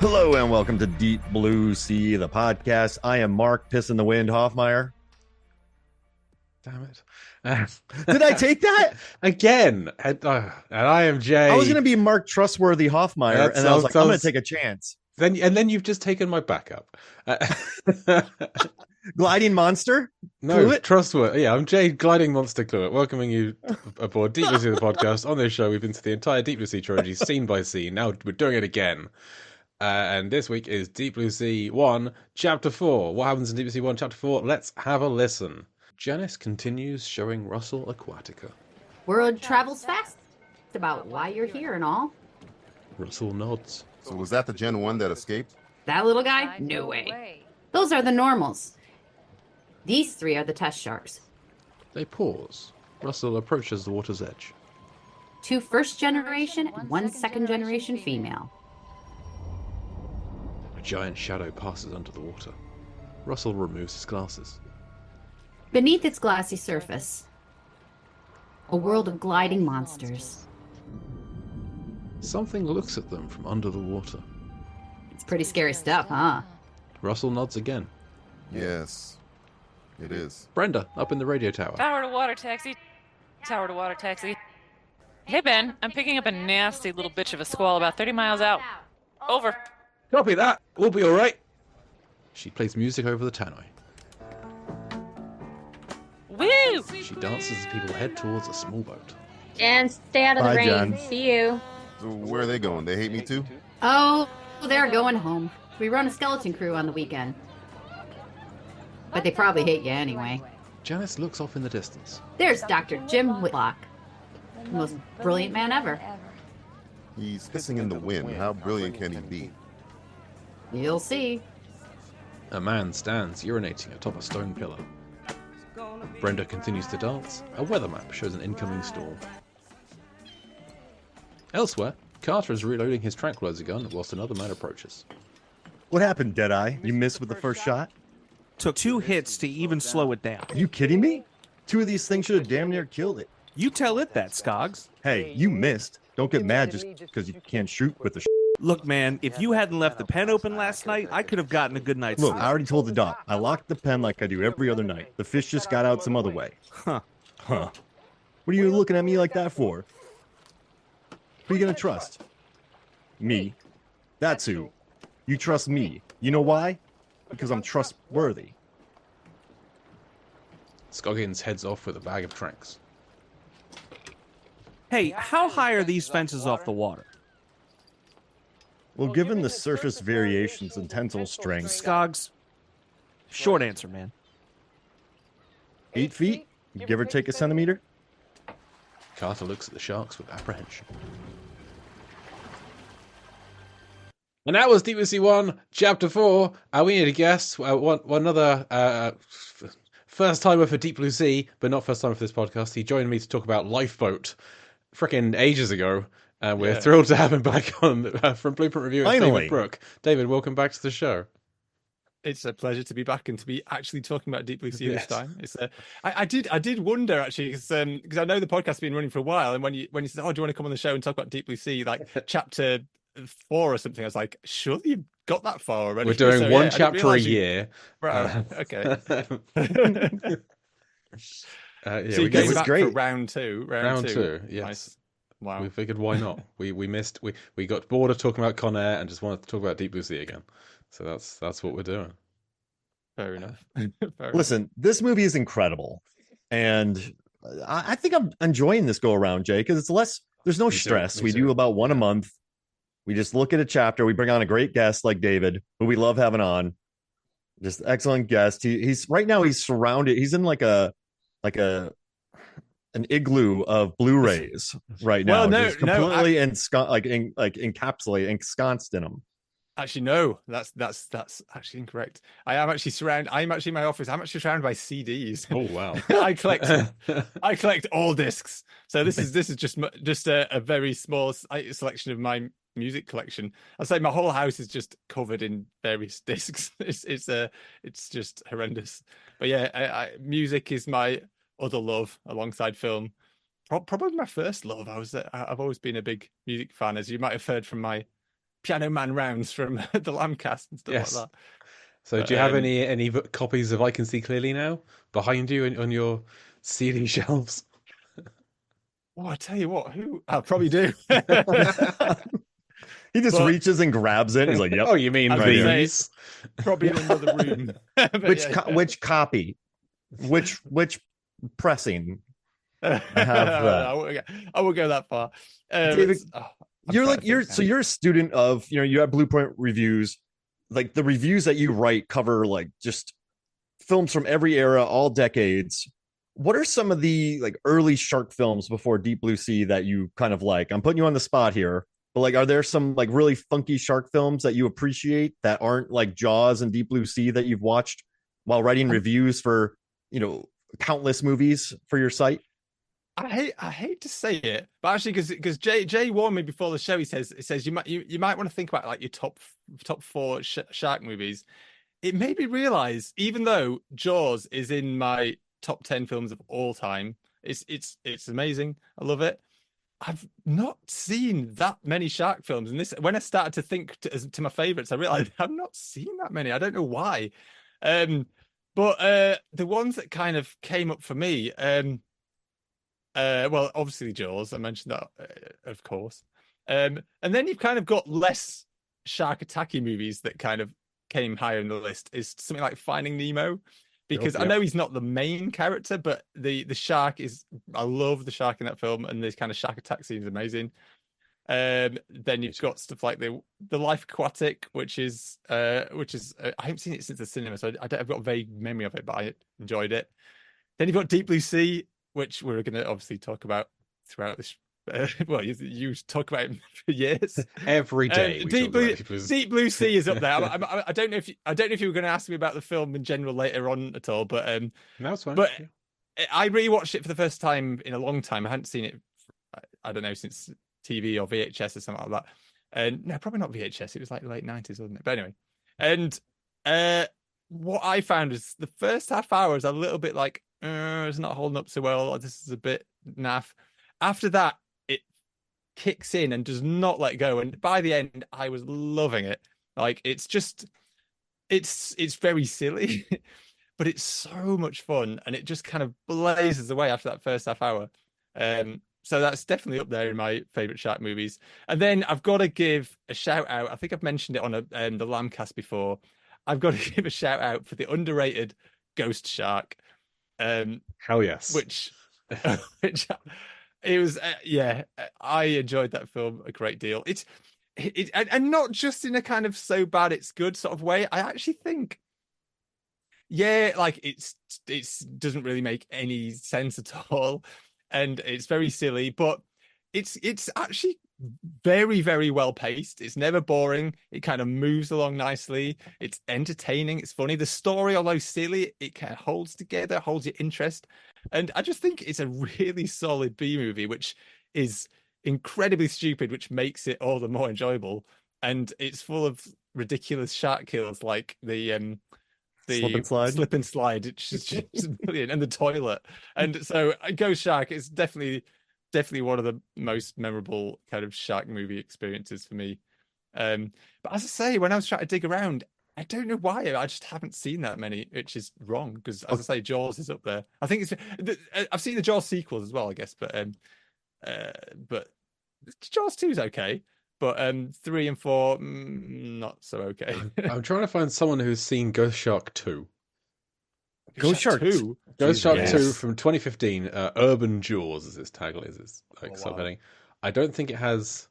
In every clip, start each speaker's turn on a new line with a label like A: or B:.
A: Hello and welcome to Deep Blue Sea, the podcast. I am Mark Piss in the Wind Hoffmeyer.
B: Damn it.
A: Did I take that?
B: Again. And I am Jay.
A: I was going to be Mark Trustworthy Hoffmeyer, and I was like, I'm going to take a chance.
B: And then you've just taken my backup.
A: Gliding Monster?
B: No,
A: Cluet?
B: Trustworthy. Yeah, I'm Jay, Gliding Monster Cluet, welcoming you aboard Deep Blue Sea, the podcast. On this show, we've been through the entire Deep Blue Sea trilogy, scene by scene. Now we're doing it again. And this week is Deep Blue Sea 1, Chapter 4. What happens in Deep Blue Sea 1, Chapter 4? Let's have a listen. Janice continues showing Russell Aquatica.
C: Word travels fast. It's about why you're here and all.
B: Russell nods.
D: So was that the Gen 1 that escaped?
C: That little guy? No way. Those are the normals. These three are the test sharks.
B: They pause. Russell approaches the water's edge.
C: 2 first generation and 1 second generation female.
B: A giant shadow passes under the water. Russell removes his glasses.
C: Beneath its glassy surface, a world of gliding monsters.
B: Something looks at them from under the water.
C: It's pretty scary stuff, huh?
B: Russell nods again.
D: Yes, it is.
B: Brenda, up in the radio tower.
E: Tower to water taxi. Tower to water taxi. Hey, Ben. I'm picking up a nasty little bitch of a squall about 30 miles out. Over.
B: Copy that. We'll be all right. She plays music over the tannoy.
E: Woo!
B: She dances as people head towards a small boat.
F: Jan, stay out of the
A: Bye,
F: rain.
A: Jan.
F: See you.
D: So where are they going? They hate me too?
C: Oh, they're going home. We run a skeleton crew on the weekend. But they probably hate you anyway.
B: Janice looks off in the distance.
C: There's Dr. Jim Whitlock. The most brilliant man ever.
D: He's hissing in the wind. How brilliant can he be?
C: You'll see.
B: A man stands urinating atop a stone pillar. Brenda continues to dance. A weather map shows an incoming storm. Elsewhere, Carter is reloading his tranquilizer gun whilst another man approaches.
A: What happened, Deadeye? You missed with the first shot?
G: Took 2 hits to even slow it down.
A: Are you kidding me? 2 of these things should have damn near killed it.
G: You tell it that, Skoggs.
A: Hey, you missed. Don't get mad just because you can't shoot with the
G: Look, man, if you hadn't left the pen open last night, I could have gotten a good night's
A: Look,
G: sleep.
A: I already told the doc. I locked the pen like I do every other night. The fish just got out some other way.
G: Huh.
A: Huh. What are you looking at me like that for? Who are you going to trust? Me. That's who. You trust me. You know why? Because I'm trustworthy.
B: Scoggins heads off with a bag of tranks.
G: Hey, how high are these fences off the water?
A: Well, given the surface variations in tensile strength,
G: Skoggs, short answer, man.
A: 8 feet? Give or take a centimeter?
B: Carter looks at the sharks with apprehension. And that was Deep Blue Sea 1, Chapter 4. We need to guess one another first timer for Deep Blue Sea, but not first timer for this podcast. He joined me to talk about Lifeboat frickin' ages ago. We're thrilled to have him back on from Blueprint Review.
A: Finally.
B: David Brook. David, welcome back to the show.
H: It's a pleasure to be back and to be actually talking about Deep Blue Sea
B: Yes.
H: this time. It's I did wonder actually because I know the podcast has been running for a while, and when you said, "Oh, do you want to come on the show and talk about Deep Blue Sea?" like chapter 4 or something, I was like, "Surely you've got that far already."
B: We're doing
H: So,
B: one
H: I didn't
B: chapter a
H: realise you-
B: year.
H: Right, okay.
B: Yeah,
H: So
B: we
H: you
B: gave
H: came
A: was
H: back
A: great.
H: for round two.
B: round two. Yes.
H: Nice. Wow.
B: We figured why not? We got bored of talking about Con Air and just wanted to talk about Deep Blue Sea again. So that's what we're doing.
H: Fair enough.
A: Listen, this movie is incredible. And I think I'm enjoying this go around, Jay, because it's less, there's no
B: Me too,
A: stress.
B: me
A: We
B: too.
A: do about one a month. We just look at a chapter. We bring on a great guest like David, who we love having on. Just excellent guest. He's right now he's surrounded. He's in like an igloo of Blu-rays right now.
H: Well, no,
A: just
H: no,
A: completely encapsulated, ensconced in them.
H: Actually, no, that's actually incorrect. I'm actually in my office. I'm actually surrounded by CDs.
B: Oh wow.
H: I collect all discs. So this is just a very small selection of my music collection. I'd say my whole house is just covered in various discs. It's just horrendous. But yeah, music is my other love alongside film. Probably my first love. I've always been a big music fan, as you might have heard from my Piano Man rounds from the Lambcast and stuff
B: Yes.
H: like that.
B: So,
H: But,
B: do you have any copies of I Can See Clearly now behind you on your CD shelves?
H: Oh, I tell you what, who I probably do.
A: He just
H: But-
A: reaches and grabs it. And he's like, "Yep."
B: Oh, you mean
H: I was
A: Right
H: gonna
A: here.
B: these?
H: Probably in another room. But
A: Which
H: yeah.
A: which copy? Which pressing?
H: I
A: have that.
H: I won't go that far.
A: David,
H: I'm
A: You're
H: trying
A: like
H: to think now.
A: you're a student of, you have Blueprint reviews. Like the reviews that you write cover like just films from every era, all decades. What are some of the like early shark films before Deep Blue Sea that you kind of like? I'm putting you on the spot here, but like, are there some like really funky shark films that you appreciate that aren't like Jaws and Deep Blue Sea that you've watched while writing reviews for, countless movies for your site?
H: I hate to say it, but actually, because Jay warned me before the show. He says you might want to think about like your top four shark movies. It made me realize, even though Jaws is in my top 10 films of all time, it's amazing. I love it. I've not seen that many shark films, and this when I started to think to my favorites, I realized I've not seen that many. I don't know why, but the ones that kind of came up for me, well, obviously Jaws. I mentioned that, of course, and then you've kind of got less shark attacky movies that kind of came higher in the list. Is something like Finding Nemo. Because I know he's not the main character, but the shark is. I love the shark in that film, and this kind of shark attack scene is amazing. Then you've got stuff like the Life Aquatic, which is I haven't seen it since the cinema, so I've got a vague memory of it, but I enjoyed it. Then you've got Deep Blue Sea, which we're going to obviously talk about throughout this. Well, you talk about it for years.
B: Every day.
H: Deep Blue Sea is up there. I don't know if you were going to ask me about the film in general later on at all, but
B: no, it's fine.
H: But I rewatched it for the first time in a long time. I hadn't seen it, I don't know, since TV or VHS or something like that. And no, probably not VHS. It was like late 90s, wasn't it? But anyway, and what I found is the first half hour is a little bit like it's not holding up so well. This is a bit naff. After that, it kicks in and does not let go. And by the end, I was loving it. Like it's very silly, but it's so much fun, and it just kind of blazes away after that first half hour. So that's definitely up there in my favorite shark movies. And then I've got to give a shout out. I think I've mentioned it on the Lambcast before. I've got to give a shout out for the underrated Ghost Shark.
B: Hell yes.
H: Which it was, I enjoyed that film a great deal. And not just in a kind of so bad it's good sort of way. I actually think, like it doesn't really make any sense at all, and it's very silly, but it's actually very, very well paced. It's never boring. It kind of moves along nicely. It's entertaining. It's funny. The story, although silly, it kind of holds together, holds your interest. And I just think it's a really solid B movie, which is incredibly stupid, which makes it all the more enjoyable. And it's full of ridiculous shark kills, like the slip and slide, which is just brilliant, and the toilet. And so Ghost Shark is definitely one of the most memorable kind of shark movie experiences for me. But as I say, when I was trying to dig around, I don't know why I just haven't seen that many, which is wrong, because as I say, Jaws is up there. I think I've seen the Jaws sequels as well, I guess, but Jaws 2 is okay, but 3 and 4 not so okay.
B: I'm trying to find someone who's seen Ghost Shark 2.
A: Ghost Shark 2.
B: Ghost Shark 2 from 2015. Urban Jaws is its tagline, is its like subheading. I don't think it has.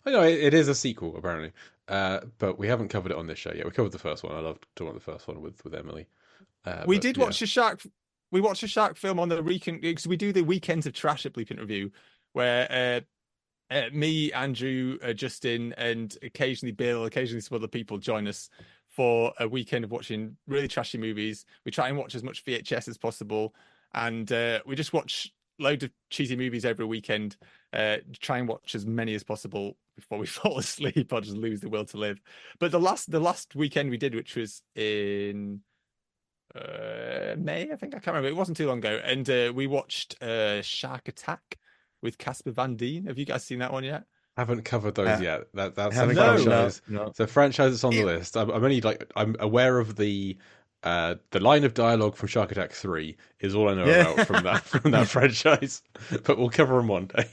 B: I know it is a sequel apparently, but we haven't covered it on this show yet. We covered the first one. I loved talking about the first one with Emily.
H: We did watch a shark. We watched a shark film on the weekend, because we do the weekends of trash at Blueprint Review, where me, Andrew, Justin, and occasionally Bill, occasionally some other people join us for a weekend of watching really trashy movies. We try and watch as much VHS as possible, and we just watch loads of cheesy movies every weekend. Try and watch as many as possible before we fall asleep or just lose the will to live. But the last weekend we did, which was in May, I think, I can't remember. It wasn't too long ago, and we watched Shark Attack with Casper Van Dien. Have you guys seen that one yet?
B: Haven't covered those yet. That's a
A: haven't
G: covered-
B: franchise.
A: no.
B: So franchise that's on the list. I'm only I'm aware of the line of dialogue from Shark Attack 3 is all I know
A: Yeah.
B: about from that franchise. But we'll cover them one day.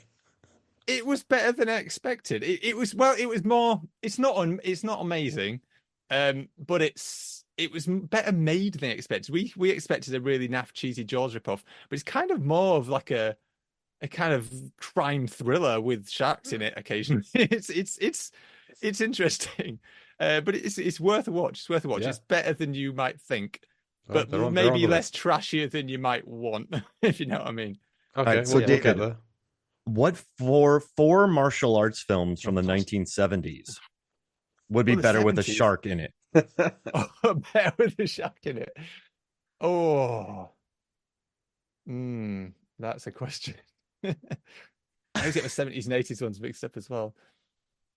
H: It was better than I expected. It was more. It's not amazing, but it was better made than expected. We expected a really naff, cheesy Jaws ripoff, but it's kind of more of like a kind of crime thriller with sharks in it occasionally. It's interesting, but it's worth a watch. It's worth a watch.
B: Yeah.
H: It's better than you might think,
B: Well,
H: but
B: they're on
H: maybe
B: the
H: less trashier than you might want, if you know what I mean.
B: Okay,
A: right, so
B: we'll get
A: David,
B: there.
A: What four martial arts films from the 1970s would be
H: the
A: better with a
H: 70s?
A: shark in it?
H: Oh, better with a shark in it. Oh, that's a question. I always get the 70s and 80s ones mixed up as well.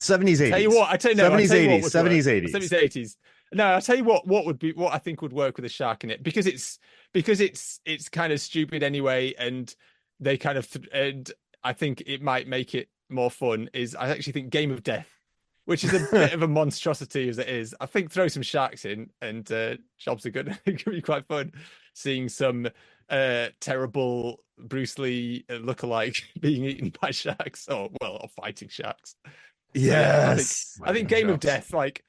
A: 70s, 80s.
H: Tell you what, I tell you no,
A: 70s,
H: I tell you what
A: 80s,
H: would
A: 70s,
H: work.
A: 80s.
H: 70s, 80s. No, I'll tell you what I think would work with a shark in it, because it's kind of stupid anyway, and they kind of and I think it might make it more fun. Is I actually think Game of Death, which is a bit of a monstrosity as it is. I think throw some sharks in and jobs are good. It could be quite fun seeing some terrible Bruce Lee lookalike being eaten by sharks, or fighting sharks.
A: Yes.
H: So, I think Game of Death, like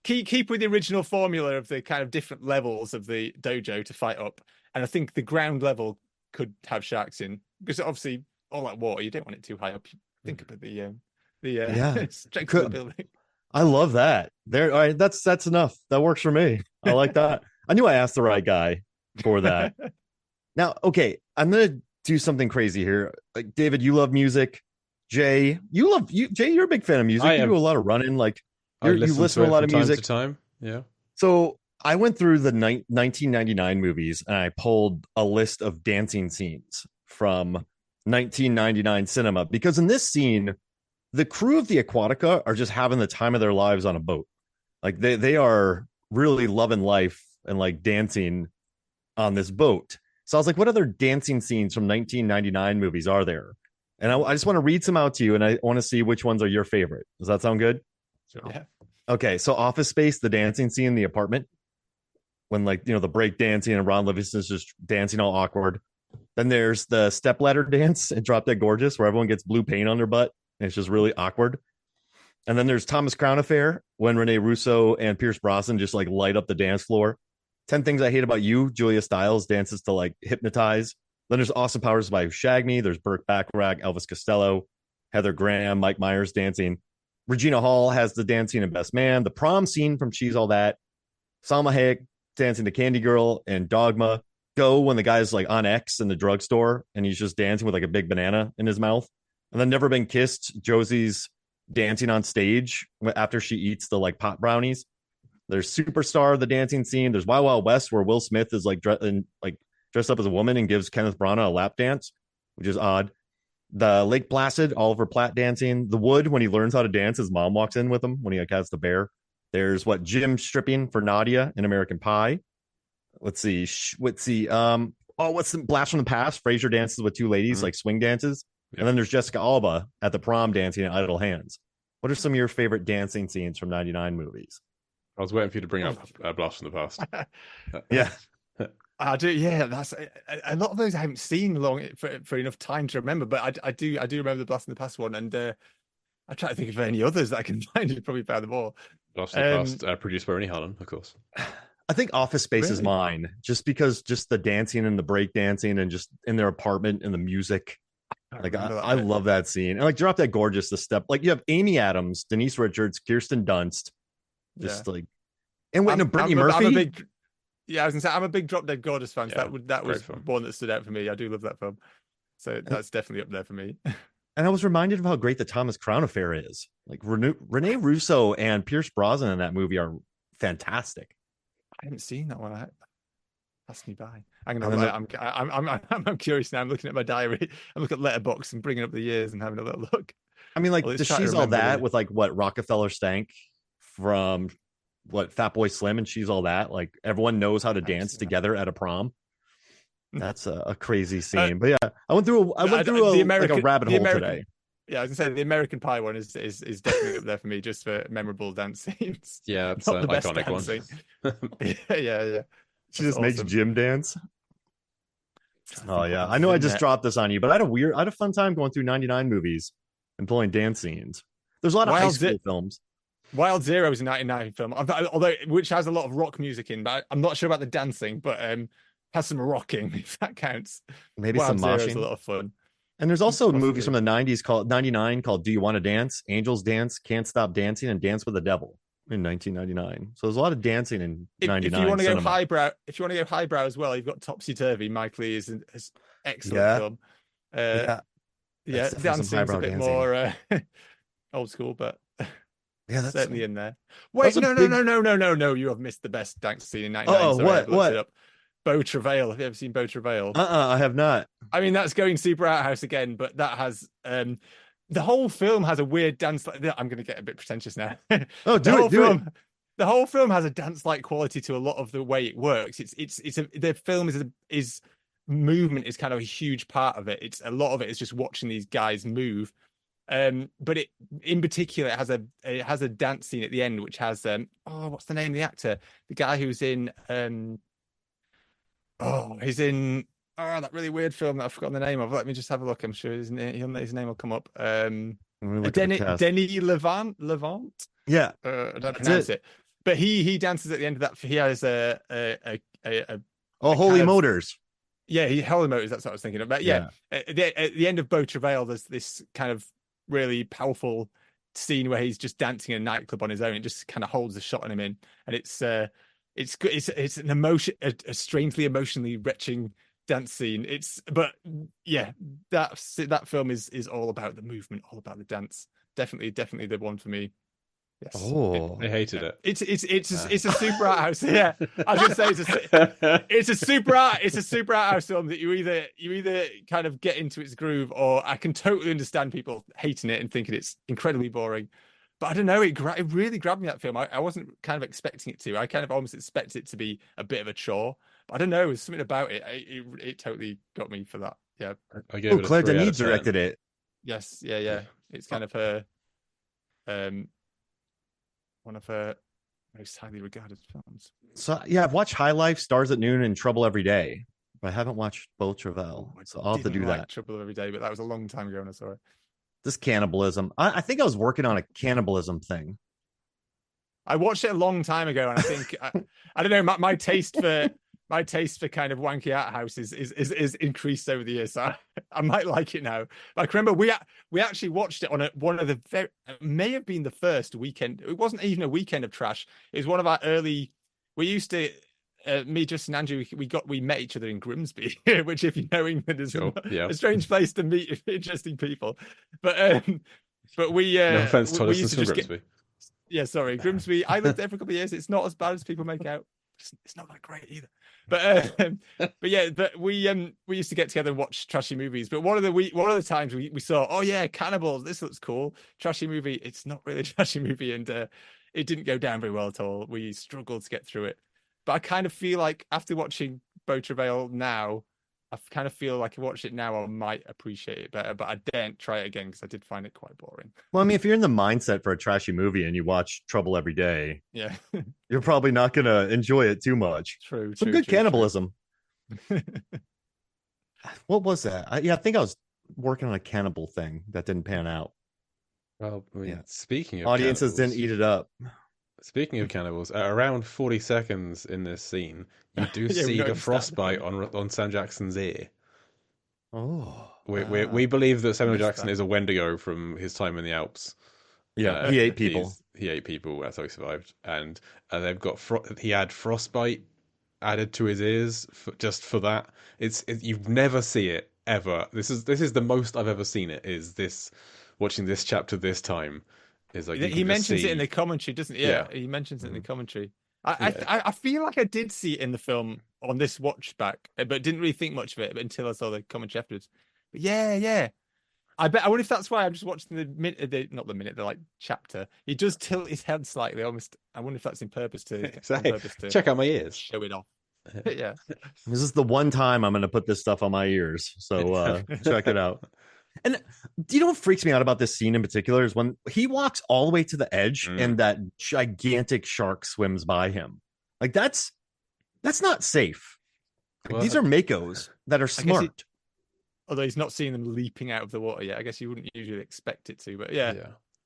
H: keep with the original formula of the kind of different levels of the dojo to fight up, and I think the ground level could have sharks in, because obviously all that water, you don't want it too high up. You think about the strength of the building.
A: I love that. There, all right, that's enough. That works for me. I like that. I knew I asked the right guy for that. Now, okay, I'm gonna do something crazy here. Like, David, you love music. Jay, Jay, you're a big fan of music. You do a lot of running. Like, you listen to a lot of music.
B: Time to time. Yeah.
A: So I went through the 1999 movies and I pulled a list of dancing scenes from 1999 cinema, because in this scene, the crew of the Aquatica are just having the time of their lives on a boat. Like they are really loving life and like dancing on this boat. So I was like, what other dancing scenes from 1999 movies are there? And I just want to read some out to you, and I want to see which ones are your favorite. Does that sound good?
H: Sure. Yeah.
A: Okay, so Office Space, the dancing scene in the apartment, when the break dancing and Ron Livingston's just dancing all awkward. Then there's the stepladder dance in Drop Dead Gorgeous, where everyone gets blue paint on their butt and it's just really awkward. And then there's Thomas Crown Affair, when Rene Russo and Pierce Brosnan just like light up the dance floor. 10 Things I Hate About You, Julia Stiles dances to like Hypnotize. Then there's Austin Powers by Shag Me. There's Burt Bacharach, Elvis Costello, Heather Graham, Mike Myers dancing. Regina Hall has the dancing in Best Man. The prom scene from She's All That. Salma Hayek dancing to Candy Girl and Dogma. Go, when the guy's like on X in the drugstore and he's just dancing with like a big banana in his mouth. And then Never Been Kissed, Josie's dancing on stage after she eats the like pot brownies. There's Superstar, the dancing scene. There's Wild Wild West, where Will Smith is like dressed up as a woman and gives Kenneth Branagh a lap dance, which is odd. The Lake Placid, Oliver Platt dancing. The Wood, when he learns how to dance, his mom walks in with him when he like has the bear. There's Jim stripping for Nadia in American Pie. Let's see. What's the Blast from the Past? Frasier dances with two ladies, like swing dances. Yep. And then there's Jessica Alba at the prom dancing in Idle Hands. What are some of your favorite dancing scenes from 99 movies?
B: I was waiting for you to bring up Blast from the Past.
A: Yeah.
H: I do, yeah. That's a lot of those I haven't seen for enough time to remember, but I do remember the Blast from the Past one, and I try to think of any others that I can find. You probably found them all.
B: Blast from the Past, produced by Rennie Harlan, of course.
A: I think Office Space is mine, just because just the dancing and the break dancing and just in their apartment and the music. Like I love that scene. And like Drop Dead Gorgeous, the step, like you have Amy Adams, Denise Richards, Kirsten Dunst, just like, and wait, no, Brittany Murphy.
H: I was gonna say I'm a big Drop Dead Gorgeous fan. So that was one that stood out for me. I do love that film, so that's definitely up there for me.
A: And I was reminded of how great the Thomas Crown Affair is. Like Rene Russo and Pierce Brosnan in that movie are fantastic.
H: I haven't seen that one. Passed me by. I'm curious now. I'm looking at my diary. I'm looking at Letterboxd and bringing up the years and having a little look.
A: I mean, like She's All That with like Rockefeller Stank from Fatboy Slim, and She's All That. Like everyone knows how to dance together at a prom. That's a crazy scene. But yeah, I went through a rabbit hole today.
H: Yeah, I was gonna say the American Pie one is definitely up there for me, just for memorable dance scenes.
B: Yeah, it's
H: Not
B: an
H: the best
B: iconic
H: dancing.
B: one.
H: Yeah.
A: She
H: That's
A: just makes
H: awesome.
A: Jim dance.
H: Trying to
A: Oh
H: think what
A: yeah,
H: else
A: I
H: is
A: know I
H: in
A: just
H: there.
A: dropped this on you, but I had a fun time going through 99 movies and pulling dance scenes. There's a lot of high school films.
H: Wild Zero is a 99 film, although which has a lot of rock music in, but I'm not sure about the dancing, but has some rocking if that counts.
A: Maybe some
H: Wild Zero is a
A: moshing.
H: lot of fun.
A: And there's also
H: Possibly.
A: movies from the 90s called 99 called Do You Want to Dance? Angels Dance, Can't Stop Dancing, and Dance with the Devil in 1999. So there's a lot of dancing in 99
H: If you want to go
A: cinema.
H: highbrow as well, you've got Topsy Turvy. Mike Lee is an excellent
A: Yeah.
H: film.
A: Yeah.
H: Yeah,
A: That's definitely some
H: dancing's a
A: highbrow
H: bit
A: dancing.
H: more old school, but
A: Yeah, that's
H: certainly in there. Wait,
A: a
H: no,
A: big-
H: no. You have missed the best dance scene in 99.
A: Oh,
H: Sorry, I've looked
A: what?
H: it up. Beau Travail. Have you ever seen Beau Travail?
A: I have not.
H: I mean, that's going super outhouse again, but that has the whole film has a weird dance. I'm going to get a bit pretentious now.
A: Oh, do it.
H: The whole film has a dance-like quality to a lot of the way it works. The film is movement is kind of a huge part of it. It's a lot of it is just watching these guys move. But it in particular it has a dance scene at the end which has what's the name of the actor? The guy who's in he's in that really weird film that I've forgotten the name of. Let me just have a look. I'm sure his name will come up. Denis Levant.
A: Yeah.
H: I don't pronounce it. But he dances at the end of that. He has
A: Holy Motors.
H: Yeah, Holy Motors. That's what I was thinking about. Yeah. At the end of Beau Travail, there's this kind of really powerful scene where he's just dancing in a nightclub on his own. It just kind of holds a shot on him in, and it's good. It's an emotion, a strangely emotionally retching dance scene. But yeah, that film is all about the movement, all about the dance. Definitely the one for me. Yes.
B: I hated it.
H: It's a super art house. Yeah, I was gonna say it's a super art house film that you either kind of get into its groove, or I can totally understand people hating it and thinking it's incredibly boring. But I don't know, it really grabbed me, that film. I wasn't kind of expecting it to. I kind of almost expected it to be a bit of a chore. But I don't know, there's something about it. It totally got me for that. Yeah.
B: I gave it a
A: Claire
B: 3 out
A: Denis
B: of 10.
A: directed it.
H: Yes. Yeah. It's kind of her one of her most highly regarded films.
A: So yeah, I've watched High Life, Stars at Noon, and Trouble Every Day, but I haven't watched Beau Travail. So I'll have to do that.
H: Trouble Every Day, but that was a long time ago when I saw it.
A: This cannibalism. I think I was working on a cannibalism thing.
H: I watched it a long time ago, and I think I don't know. My taste for kind of wanky art house is increased over the years. So I might like it now. But I can remember we actually watched it on one of the it may have been the first weekend. It wasn't even a weekend of trash. It was one of our early. We used to me, Justin, Andrew. We met each other in Grimsby, which, if you know England, is a strange place to meet interesting people. But we
B: no offense to
H: we used
B: listeners
H: to
B: from
H: just
B: Grimsby.
H: Yeah, sorry, Grimsby. I lived there for a couple of years. It's not as bad as people make out. It's not that great either. But we used to get together and watch trashy movies. But one of the times we saw, cannibals. This looks cool. Trashy movie. It's not really a trashy movie, and it didn't go down very well at all. We struggled to get through it. But I kind of feel like after watching Beau Travail now, I kind of feel like if I watch it now, I might appreciate it better. But I daren't try it again because I did find it quite boring.
A: Well, I mean, if you're in the mindset for a trashy movie and you watch Trouble Every Day,
H: Yeah,
A: you're probably not going to enjoy it too much.
H: True.
A: Some good cannibalism. What was that? I think I was working on a cannibal thing that didn't pan out.
B: Well, I mean, speaking of
A: audiences
B: cannibals,
A: didn't eat it up.
B: Speaking of cannibals, at around 40 seconds in this scene, you do see the frostbite on Sam Jackson's ear.
A: Oh,
B: we believe that Samuel Jackson is a Wendigo from his time in the Alps.
A: Yeah, he ate people.
B: He ate people. That's how he survived. And they've got he had frostbite added to his ears just for that. You never see it ever. This is the most I've ever seen it. Is this watching this chapter this time? Is like
H: he mentions it in the commentary, doesn't he? Yeah, he mentions it in the commentary. I feel like I did see it in the film on this watch back, but didn't really think much of it until I saw the commentary afterwards. But yeah. I wonder if that's why I'm just watching the chapter. He does tilt his head slightly, almost. I wonder if that's on purpose to
B: check out my ears,
H: show it off. Yeah,
A: this is the one time I'm going to put this stuff on my ears, so check it out. And do you know what freaks me out about this scene in particular is when he walks all the way to the edge and that gigantic shark swims by him. Like that's not safe. Like,
B: Well,
A: these are Makos that are smart.
H: Although he's not seeing them leaping out of the water yet. I guess you wouldn't usually expect it to, but yeah.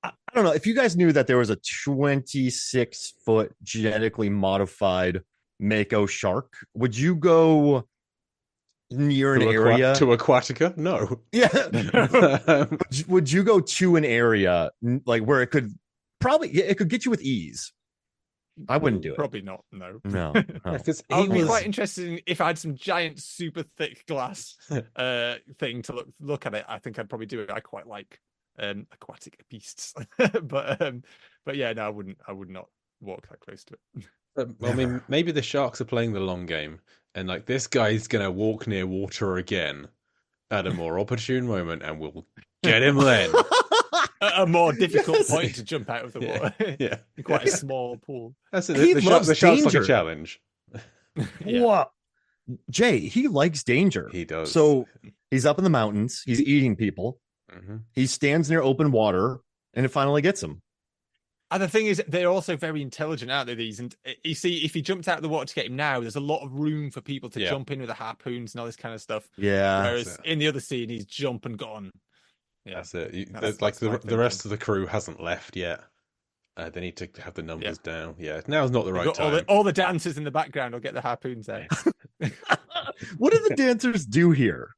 A: I don't know if you guys knew that there was a 26-foot genetically modified Mako shark. Would you go near an area
B: to Aquatica? No.
A: Yeah. Would you go to an area like where it could get you with ease? I wouldn't do it.
H: Probably not. No.
A: No.
B: Because
H: I would be quite interested in if I had some giant, super thick glass thing to look at it. I think I'd probably do it. I quite like aquatic beasts, but yeah, no, I would not walk that close to it.
B: Well, I mean, maybe the sharks are playing the long game, and like this guy's gonna walk near water again at a more opportune moment, and we'll get him then.
H: A more difficult point to jump out of the water.
B: Yeah.
H: Quite a small pool.
B: That's it.
A: He
B: The
A: loves
B: shark's like
A: danger.
B: a challenge.
A: What? Jay, he likes danger.
B: He does.
A: So he's up in the mountains. He's eating people.
B: Mm-hmm.
A: He stands near open water, and it finally gets him.
H: And the thing is, they're also very intelligent, aren't they? These, and you see, if he jumped out of the water to get him now, there's a lot of room for people to jump in with the harpoons and all this kind of stuff.
A: Yeah.
H: Whereas in the other scene, he's jump and gone. Yeah,
B: that's it.
H: That's
B: the rest of the crew hasn't left yet. They need to have the numbers down. Yeah, now's not the right time.
H: All the dancers in the background will get the harpoons out.
A: What do the dancers do here?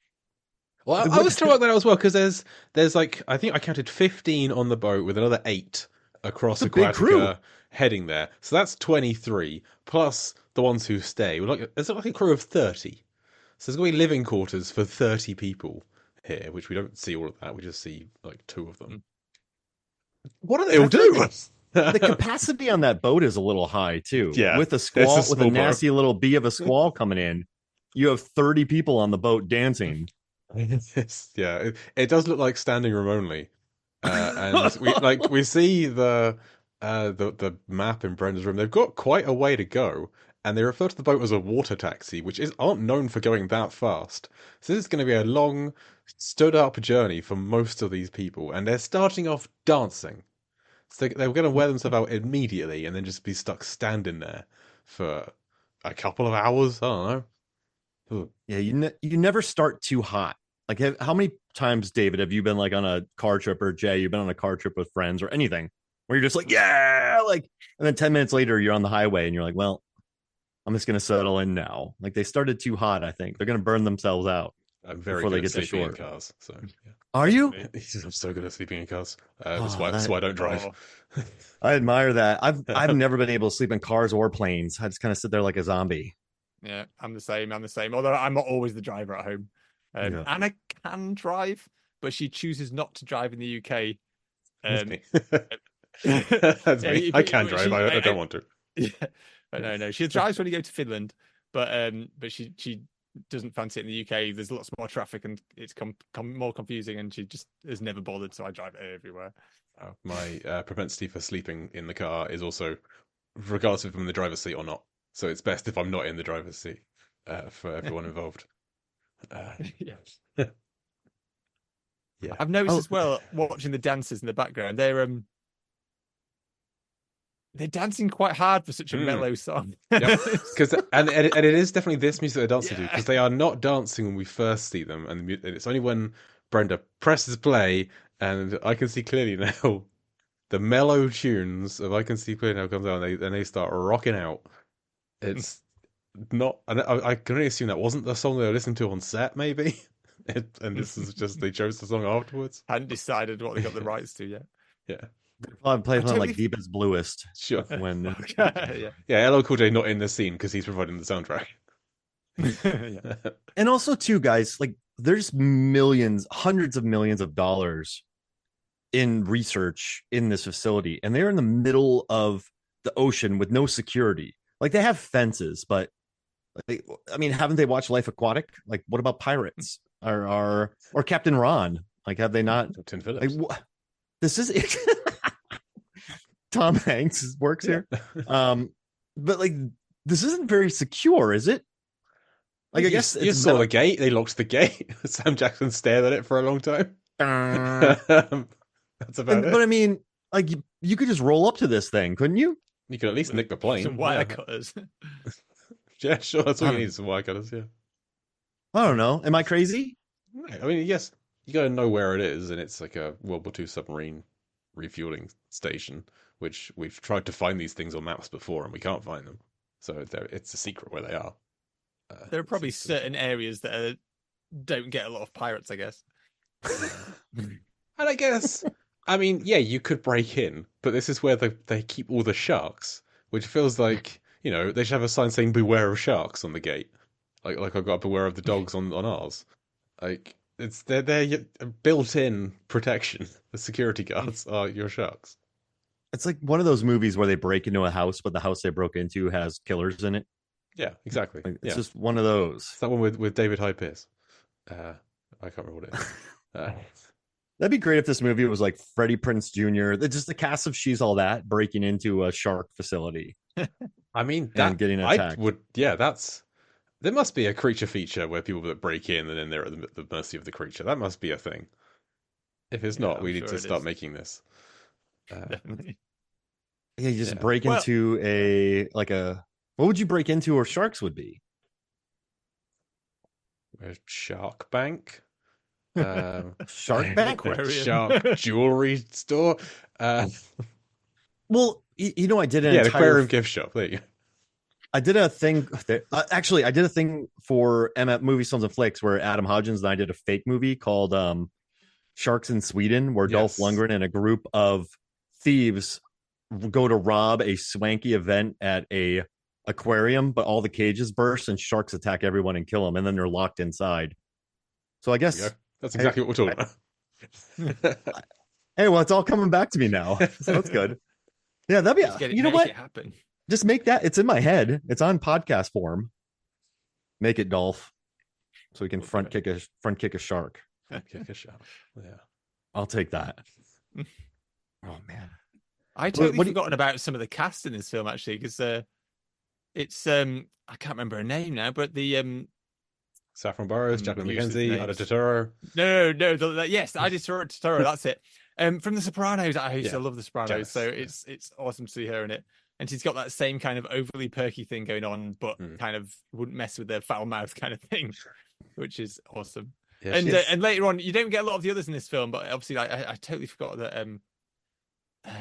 B: Well, I was struck that out as well because there's like I think I counted 15 on the boat with another 8 across
A: It's a big crew.
B: Aquatica heading there. So that's 23 plus the ones who stay. There's like a crew of 30. So there's going to be living quarters for 30 people here, which we don't see all of that. We just see like 2 of them. What do they all do?
A: The capacity on that boat is a little high too.
B: Yeah,
A: with a squall,
B: it's a
A: with a
B: small
A: nasty little bee of a squall coming in, you have 30 people on the boat dancing.
B: Yeah, it does look like standing room only, and we see the map in Brenda's room. They've got quite a way to go, and they refer to the boat as a water taxi, which aren't known for going that fast. So this is going to be a long, stood up journey for most of these people, and they're starting off dancing. So they're going to wear themselves out immediately, and then just be stuck standing there for a couple of hours. I don't know. Ooh.
A: Yeah, you never start too hot. Like, how many times, David, have you been like on a car trip, or Jay, you've been on a car trip with friends or anything where you're just like, yeah, like, and then 10 minutes later you're on the highway and you're like, well, I'm just going to settle in now. Like, they started too hot. I think they're going to burn themselves out.
B: I'm very
A: before
B: good
A: they
B: at
A: get to
B: sleeping
A: shore.
B: in cars. So yeah.
A: Are you?
B: I'm so good at sleeping in cars. That's
A: Oh,
B: why I don't drive.
A: I admire that. I've never been able to sleep in cars or planes. I just kind of sit there like a zombie.
H: Yeah, I'm the same. Although I'm not always the driver at home. Anna can drive, but she chooses not to drive in the UK.
B: That's me. That's me. I can drive. I don't want to.
H: Yeah, but no. She drives when you go to Finland, but she doesn't fancy it in the UK. There's lots more traffic and it's more confusing, and she just has never bothered. So I drive everywhere.
B: My propensity for sleeping in the car is also, regardless if I'm in the driver's seat or not. So it's best if I'm not in the driver's seat for everyone involved.
H: Yeah.
B: Yeah.
H: I've noticed as well, watching the dancers in the background, they're dancing quite hard for such a mellow song.
B: Because and it is definitely this music they're dancing to, because they are not dancing when we first see them, and it's only when Brenda presses play, and I can see clearly now the mellow tunes of I Can See Clearly Now comes out, and they start rocking out. It's not, and I can only assume that wasn't the song they were listening to on set, maybe. And this is just they chose the song afterwards.
H: Hadn't decided what they got the rights to yet.
B: Yeah.
A: I've played
H: totally
A: like Deepest Bluest.
B: Sure.
A: When
H: yeah.
B: LL Cool J not in the scene because he's providing the soundtrack.
H: Yeah.
A: And also too, guys, like there's hundreds of millions of dollars in research in this facility, and they're in the middle of the ocean with no security. Like, they have fences, but I mean, haven't they watched Life Aquatic? Like, what about Pirates or Captain Ron? Like, have they not?
B: Tim Phillips.
A: Like, this is it. Tom Hanks works here. But like, this isn't very secure, is it? Like, I guess
B: you saw the gate. They locked the gate. Sam Jackson stared at it for a long time. That's about it.
A: But I mean, like you could just roll up to this thing, couldn't you?
B: You could at least nick the plane.
H: Some wire
B: yeah.
H: cutters.
B: Yeah, sure. That's all
A: I
B: you
A: don't-
B: need. Some wire cutters. Yeah.
A: I don't know. Am I crazy?
B: I mean, yes, you gotta know where it is, and it's like a World War II submarine refueling station, which we've tried to find these things on maps before, and we can't find them. So it's a secret where they are.
H: There are probably certain areas that don't get a lot of pirates, I guess.
B: And I guess, I mean, yeah, you could break in, but this is where they keep all the sharks, which feels like, they should have a sign saying "Beware of sharks" on the gate, like I've got "Beware of the dogs" on ours. Like they're built-in protection. The security guards are your sharks.
A: It's like one of those movies where they break into a house, but the house they broke into has killers in it.
B: Yeah, exactly.
A: Like, it's
B: yeah.
A: just one of those.
B: It's that one with David Hyde Pierce. I can't remember what it is.
A: That'd be great if this movie was like Freddie Prinze Jr. Just the cast of She's All That breaking into a shark facility.
B: I mean,
A: And getting attacked.
B: There must be a creature feature where people that break in and then they're at the mercy of the creature. That must be a thing. If it's not, we need to start making this.
H: Definitely.
A: Yeah, you just break into what would you break into or sharks would be?
B: A shark bank?
A: Shark bank?
H: Aquarium.
B: Shark jewelry store?
A: Well, I did an
B: the aquarium gift shop. There you go.
A: I did a thing. Actually, I did a thing for Movie Sons and Flicks where Adam Hodgins and I did a fake movie called Sharks in Sweden, where Dolph Lundgren and a group of thieves go to rob a swanky event at a aquarium, but all the cages burst and sharks attack everyone and kill them, and then they're locked inside. So I guess
B: that's exactly what we're talking about.
A: Hey, well, it's all coming back to me now, so that's good. Yeah, that'd be. You know what?
H: It happen.
A: Just make that. It's in my head. It's on podcast form. Make it, Dolph, so we can front kick a shark.
B: Kick a shark. Yeah,
A: I'll take that. Oh man,
H: I totally forgotten about some of the cast in this film actually, because it's I can't remember her name now, but the
B: Saffron Burrows, Jacqueline McKenzie, Ada Totoro.
H: No, yes, Ada Totoro. That's it. From The Sopranos. I used to love The Sopranos, so it's awesome to see her in it. And she's got that same kind of overly perky thing going on, but kind of wouldn't mess with their foul mouth kind of thing, which is awesome. Yeah, and later on, you don't get a lot of the others in this film, but obviously, I totally forgot that.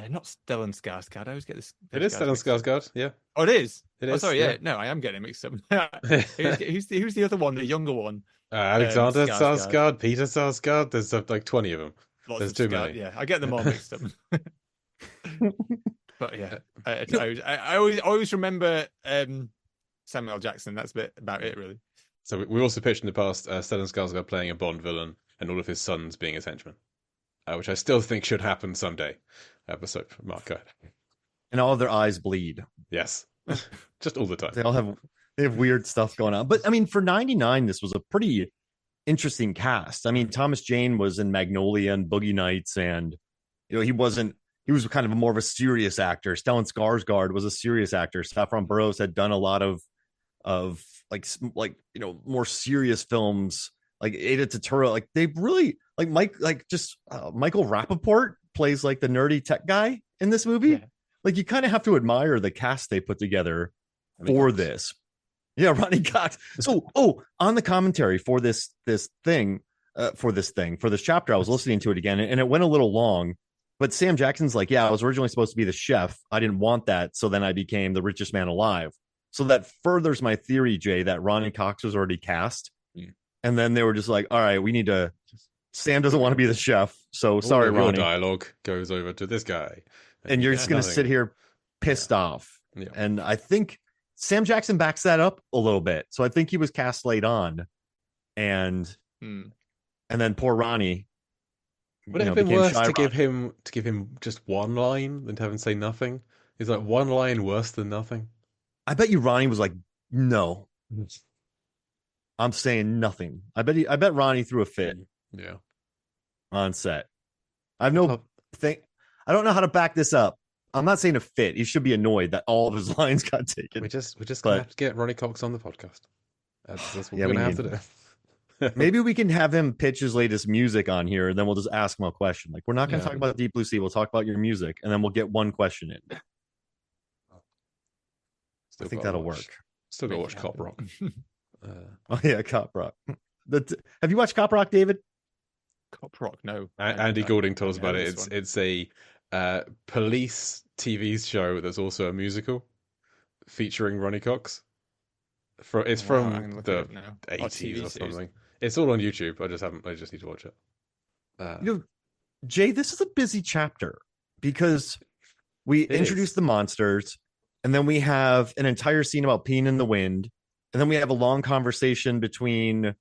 H: Not Stellan Skarsgård. I always get this.
B: It is Stellan Skarsgård. Yeah.
H: Oh, it is.
B: It is.
H: Oh, sorry. Yeah. No, I am getting it mixed up. who's the other one? The younger one.
B: Alexander Skarsgård, Peter Skarsgård. There's like 20 of them. There's too many.
H: Yeah, I get them all mixed up. But yeah, I always remember Samuel Jackson. That's about it, really.
B: So we also pitched in the past Stellan Skarsgård playing a Bond villain and all of his sons being his henchmen, which I still think should happen someday. Episode from Mark Code.
A: And all of their eyes bleed.
B: Yes, just all the time.
A: They have weird stuff going on. But I mean, for '99, this was a pretty interesting cast. I mean, Thomas Jane was in Magnolia and Boogie Nights, and he was kind of more of a serious actor. Stellan Skarsgård was a serious actor. Saffron Burrows had done a lot of more serious films, like Ada Totoro. Like they really Michael Rappaport plays like the nerdy tech guy in this movie. Yeah. Like you kind of have to admire the cast they put together for this. Yeah, Ronnie Cox. So, on the commentary for this chapter, I was listening to it again, and it went a little long. But Sam Jackson's like, yeah, I was originally supposed to be the chef. I didn't want that, so then I became the richest man alive. So that furthers my theory, Jay, that Ronnie Cox was already cast, and then they were just like, all right, we need to. Sam doesn't want to be the chef, so sorry, Ronnie.
B: Dialogue goes over to this guy,
A: and you're just going to sit here pissed off. Yeah. And I think Sam Jackson backs that up a little bit. So I think he was cast late on, and then poor Ronnie.
B: Would it have been worse to give him just one line than to have him say nothing? Is like one line worse than nothing?
A: I bet you Ronnie was like, no, I'm saying nothing. I bet Ronnie threw a fit.
B: Yeah.
A: On set. I have no thing. I don't know how to back this up. I'm not saying a fit. He should be annoyed that all of his lines got taken.
B: We're just gonna have to get Ronnie Cox on the podcast. That's what we're gonna have to do.
A: Maybe we can have him pitch his latest music on here, and then we'll just ask him a question. Like, we're not going to
B: Yeah.
A: talk about Deep Blue Sea. We'll talk about your music, and then we'll get one question in. I think that'll work.
B: Still got to
H: Make
B: watch
H: it
B: Cop
H: happen.
B: Rock.
A: Oh yeah, Cop Rock. Have you watched Cop Rock, David?
H: Cop Rock, no.
B: Andy Goulding told us about
H: haven't
B: it.
H: heard of
B: It's a police TV show that's also a musical featuring Ronnie Cox. It's
H: Wow, I'm
B: from
H: gonna look it
B: the
H: up now. Oh,
B: 80s
H: TV
B: or
H: series.
B: something. It's all on YouTube. I just need to watch it.
A: You know, Jay, this is a busy chapter because we introduce
B: is.
A: the monsters, and then we have an entire scene about peeing in the wind, and then we have a long conversation between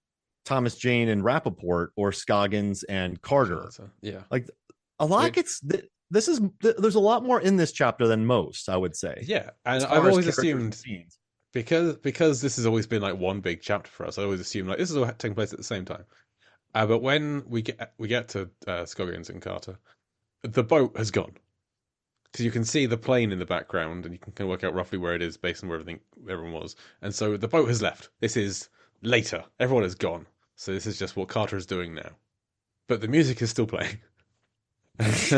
A: Thomas Jane and Rappaport, or Scoggins and Carter.
B: Yeah.
A: Like a lot
B: Wait.
A: gets. There's a lot more in this chapter than most, I would say.
B: Yeah, and
A: as
B: I've
A: far as
B: always
A: characters and
B: assumed
A: scenes.
B: because this has always been like one big chapter for us. I always assume like this is all taking place at the same time. But when we get to Scoggins and Carter, the boat has gone. Because you can see the plane in the background, and you can kind of work out roughly where it is based on where everyone was. And so the boat has left. This is later. Everyone is gone. So this is just what Carter is doing now. But the music is still playing.
A: Is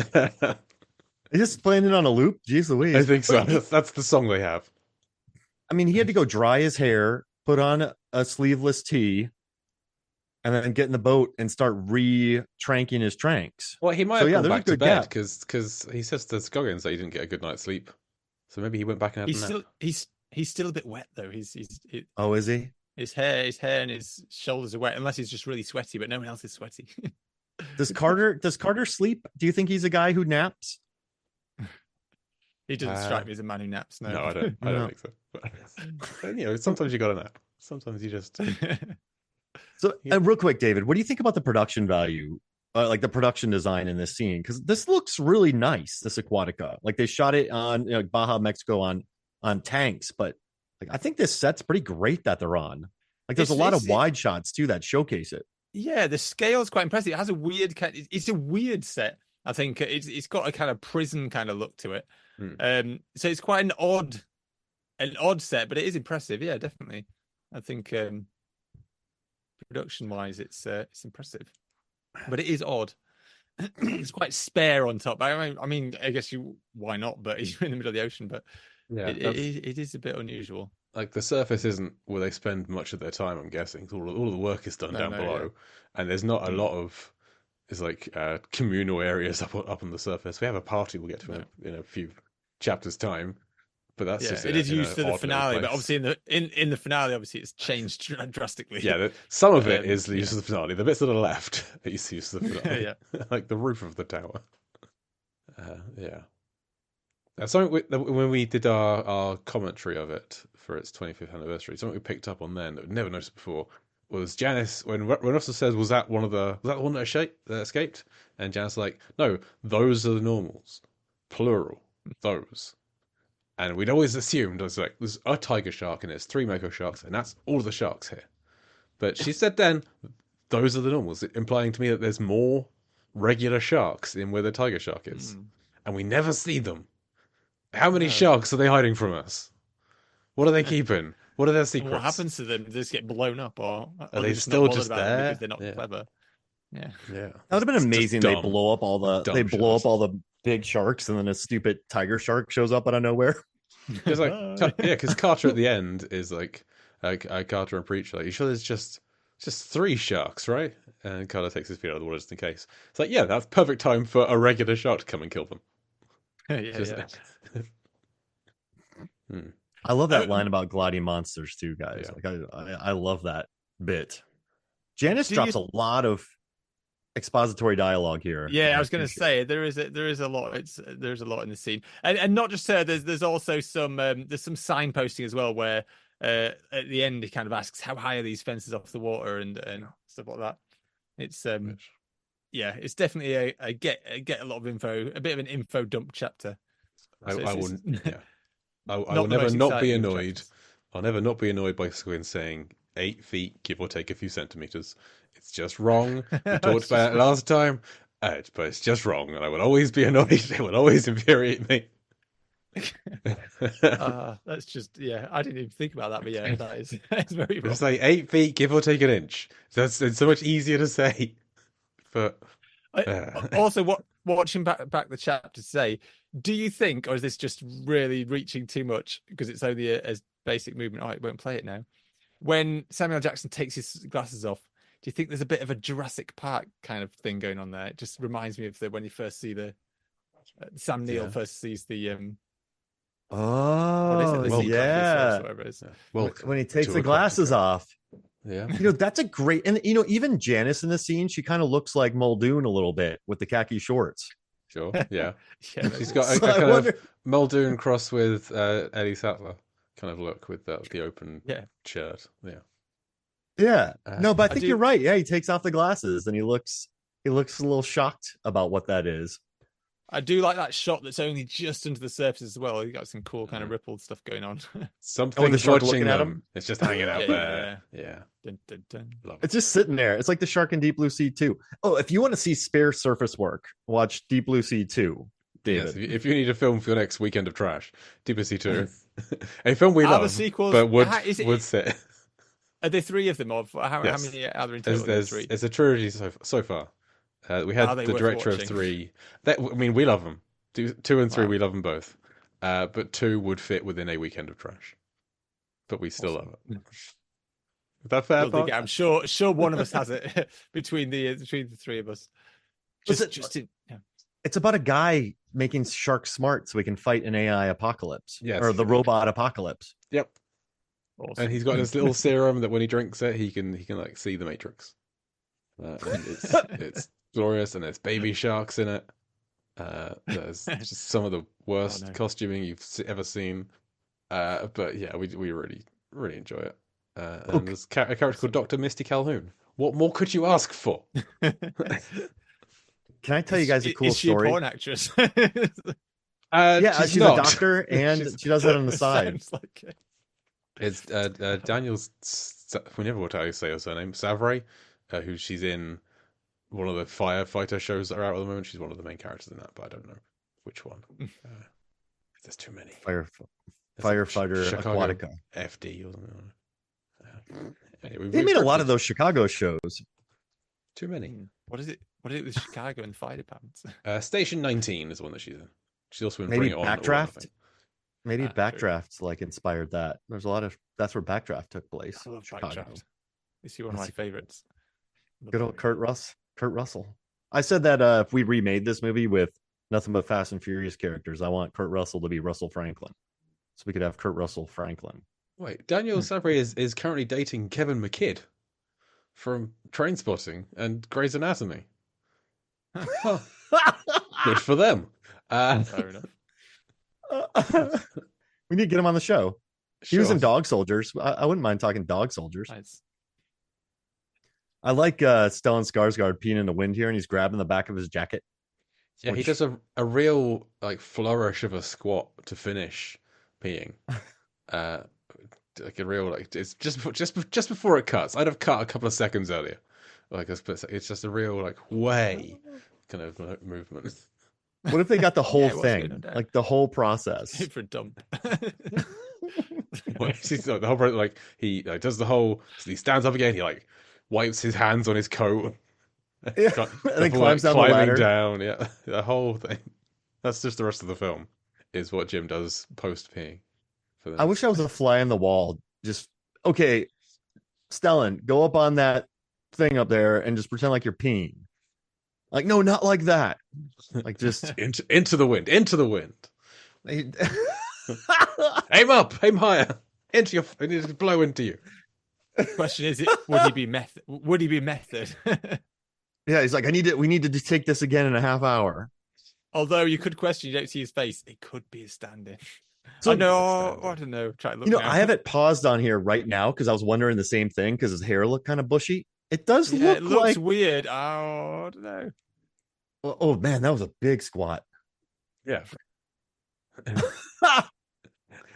A: just playing it on a loop? Jeez Louise.
B: I think so. That's the song they have.
A: I mean, he had to go dry his hair, put on a sleeveless tee, and then get in the boat and start re-tranking his tranks.
B: Well, he might
A: So,
B: have
A: yeah,
B: gone
A: there's a
B: back to
A: good
B: bed
A: gap.
B: because he says to Scoggins that he didn't get a good night's sleep. So maybe he went back and had
H: He's
B: a nap.
H: still he's still a bit wet though.
A: Oh, is he?
H: His hair and his shoulders are wet, unless he's just really sweaty. But no one else is sweaty.
A: Does Carter sleep? Do you think he's a guy who naps?
H: He doesn't strike me as a man who naps. No,
B: No, I don't. I
A: No.
B: don't think so. But, you know, sometimes you got to nap. Sometimes you just.
A: So,
B: Yeah.
A: real quick, David, what do you think about the production value, like the production design in this scene? Because this looks really nice. This Aquatica, like they shot it on Baja, Mexico, on tanks, but like I think this set's pretty great that they're on. Like there's a lot of wide shots too that showcase it.
H: Yeah, the scale is quite impressive. It has a weird it's a weird set. I think it's got a kind of prison kind of look to it. So it's quite an odd set, but it is impressive. Yeah, definitely. I think production wise, it's impressive, but it is odd. It's quite spare on top. I mean, I guess why not? But you're in the middle of the ocean. But
B: Yeah,
H: it is a bit unusual.
B: like the surface isn't where they spend much of their time. I'm guessing all of the work is done down below, and there's not a lot of communal areas up on the surface. We have a party we'll get to in a few chapters time, but that's just
H: it is used to the
B: odd
H: finale.
B: little
H: But
B: place.
H: obviously in the finale, obviously it's changed drastically.
B: Yeah, some of it is the use of the finale. The bits that are left are used to use of the finale. Like the roof of the tower. Yeah. Something when we did our commentary of it for its 25th anniversary, something we picked up on then that we'd never noticed before was Janice when Russell says, "Was that the one that escaped?" And Janice like, "No, those are the normals, plural, those." And we'd always assumed there's a tiger shark and there's 3 mako sharks, and that's all the sharks here. But she said then, "Those are the normals," implying to me that there's more regular sharks in where the tiger shark is, and we never see them. How many sharks are they hiding from us? What are they keeping? What are their secrets?
H: What happens to them? Do they just get blown up, or
B: are they
H: just
B: still
H: not bothered
B: just
H: about them
B: there?
H: because they're not clever? Yeah.
B: Yeah,
A: That would have been
B: It's just
A: amazing. They
B: dumb.
A: blow up all
B: Dumb
A: the big sharks, and then a stupid tiger shark shows up out of nowhere.
B: It's like because Carter at the end is like Carter and Preacher. Like, you sure there's just 3 sharks, right? And Carter takes his feet out of the water just in case. It's like, yeah, that's perfect time for a regular shark to come and kill them.
A: I love that line about gliding monsters too, guys.
B: Yeah.
A: Like I love that bit. Janice drops a lot of expository dialogue here.
H: Yeah, I was going to say there is a lot. There's a lot in the scene, and not just her. There's also some signposting as well, where at the end he kind of asks how high are these fences off the water and stuff like that. It's it's definitely a get a lot of info, a bit of an info dump chapter.
B: I will
H: Not the
B: never
H: most
B: not be
H: exciting
B: annoyed.
H: chapters.
B: I'll never not be annoyed by Squin saying 8 feet, give or take a few centimeters. It's just wrong. We talked about it last time, but it's just wrong, and I will always be annoyed. It will always infuriate me.
H: That's just I didn't even think about that, but yeah, that is very wrong.
B: It's like 8 feet, give or take an inch. It's so much easier to say. But
H: Also, watching back the chapter say, do you think, or is this just really reaching too much because it's only a basic movement? I won't play it now. When Samuel Jackson takes his glasses off, do you think there's a bit of a Jurassic Park kind of thing going on there? It just reminds me of when you first see the Sam Neill first sees the what is it? The
A: Oh,
H: sea
A: yeah.
H: creatures or whatever it is.
A: When he takes
B: to
A: the
B: a
A: glasses
B: cocktail.
A: off.
B: Yeah.
A: That's a great, and even Janice in the scene, she kind of looks like Muldoon a little bit with the khaki shorts.
B: Sure. Yeah.
H: Yeah,
B: She's got a
A: So I
B: kind
A: wonder-
B: of Muldoon cross with Eddie Sattler kind of look with the open shirt. Yeah.
A: Yeah. No, but I think
H: do-
A: you're right. Yeah, he takes off the glasses and he looks a little shocked about what that is.
H: I do like that shot that's only just under the surface as well. You got some cool kind of rippled stuff going on.
B: Something
A: the shark
B: watching
A: looking at
B: them.
A: him?
B: It's just hanging out
H: Yeah,
B: there. Yeah.
H: Dun, dun, dun.
B: Love it.
A: It's just sitting there. It's like the shark in Deep Blue Sea 2. Oh, if you want to see spare surface work, watch Deep Blue Sea 2,
B: Yes,
A: David.
B: if you need a film for your next weekend of trash, Deep Blue Sea 2. A film we
H: Are the
B: love,
H: sequels-
B: but would
H: is it-
B: sit.
H: Are there three of them? Or how
B: Yes.
H: many are there in total?
B: There's
H: Three.
B: it's a trilogy so far. We had
H: Are they
B: the
H: worth
B: director of
H: watching?
B: 3. I mean, we love them. 2 and 3,
H: Wow.
B: we love them both. But 2 would fit within a weekend of trash. But we still love it. Is that fair?
H: We'll dig
B: Park?
H: it. I'm sure one of us has it between the three of us.
A: It's about a guy making sharks smart so we can fight an AI apocalypse.
B: Yes.
A: Or the robot apocalypse.
B: Yep.
H: Awesome.
B: And he's got this little serum that when he drinks it, he can like see the Matrix. And it's glorious, and there's baby sharks in it. There's just some of the worst costuming you've ever seen. But yeah, we really enjoy it. And there's a character called Dr. Misty Calhoun. What more could you ask for?
A: Can I tell you guys a cool
H: is she
A: story?
H: a porn actress?
A: Yeah, she's
B: not.
A: a doctor, and she does that on the side.
H: Sounds like it.
B: It's Daniel's. We never will tell you say her surname. Savray, who she's in one of the firefighter shows that are out at the moment. She's one of the main characters in that, but I don't know which one. There's too many.
A: Firefighter
B: Chicago
A: Aquatica.
B: FD or something. Anyway,
A: They made a lot of those Chicago shows.
B: Too many.
H: What is it? What is it with Chicago and fire departments?
B: Station 19 is the one that she's in. She's also in
A: Maybe
B: Bring It On. as well, I
A: Backdraft.
B: think.
A: Maybe
H: True.
A: Backdraft like inspired that. There's a lot of that's where Backdraft took place.
H: I love
A: Chicago.
H: Backdraft. Is he one of my
A: That's-
H: favorites?
A: Good old Kurt Russell. I said that if we remade this movie with nothing but Fast and Furious characters, I want Kurt Russell to be Russell Franklin, so we could have Kurt Russell Franklin.
B: Wait, Daniel Savray is currently dating Kevin McKidd from Trainspotting and Grey's Anatomy. Good for them.
H: Fair enough.
A: We need to get him on the show. He was in
B: Sure.
A: Dog Soldiers. I wouldn't mind talking Dog Soldiers.
H: Nice.
A: I like Stellan Skarsgård peeing in the wind here, and he's grabbing the back of his jacket.
B: Yeah, he
A: Which-
B: does a real like flourish of a squat to finish peeing. Like a real like it's just before it cuts. I'd have cut a couple of seconds earlier. Like it's just a real like way kind of movement.
A: What if they got the whole
H: what's going
A: thing,
H: on there?
A: like the whole process?
H: For a dump.
B: The whole like he does the whole. So he stands up again. He like wipes his hands on his coat.
A: Yeah,
B: Cli-
A: and then
B: before,
A: climbs down the
B: climbing
A: ladder.
B: down. Yeah, the whole thing. That's just the rest of the film. Is what Jim does post peeing.
A: I wish I was a fly on the wall. Just okay, Stellan, go up on that thing up there and just pretend like you're peeing. Like, no, not like that. Like just
B: into the wind. Aim up, aim higher. Into your. It needs to blow into you.
H: Question is, would he be method? Would he be method?
A: Yeah, he's like, we need to just take this again in a half hour.
H: Although you could question, you don't see his face. It could be a stand-in.
A: So-
H: I know. I don't know. Try to look.
A: You know,
H: now.
A: I have it paused on here right now because I was wondering the same thing because his hair looked kind of bushy. It does
H: Yeah,
A: look
H: it looks
A: like.
H: weird. Oh, I don't know.
A: Oh man, that was a big squat.
B: Yeah.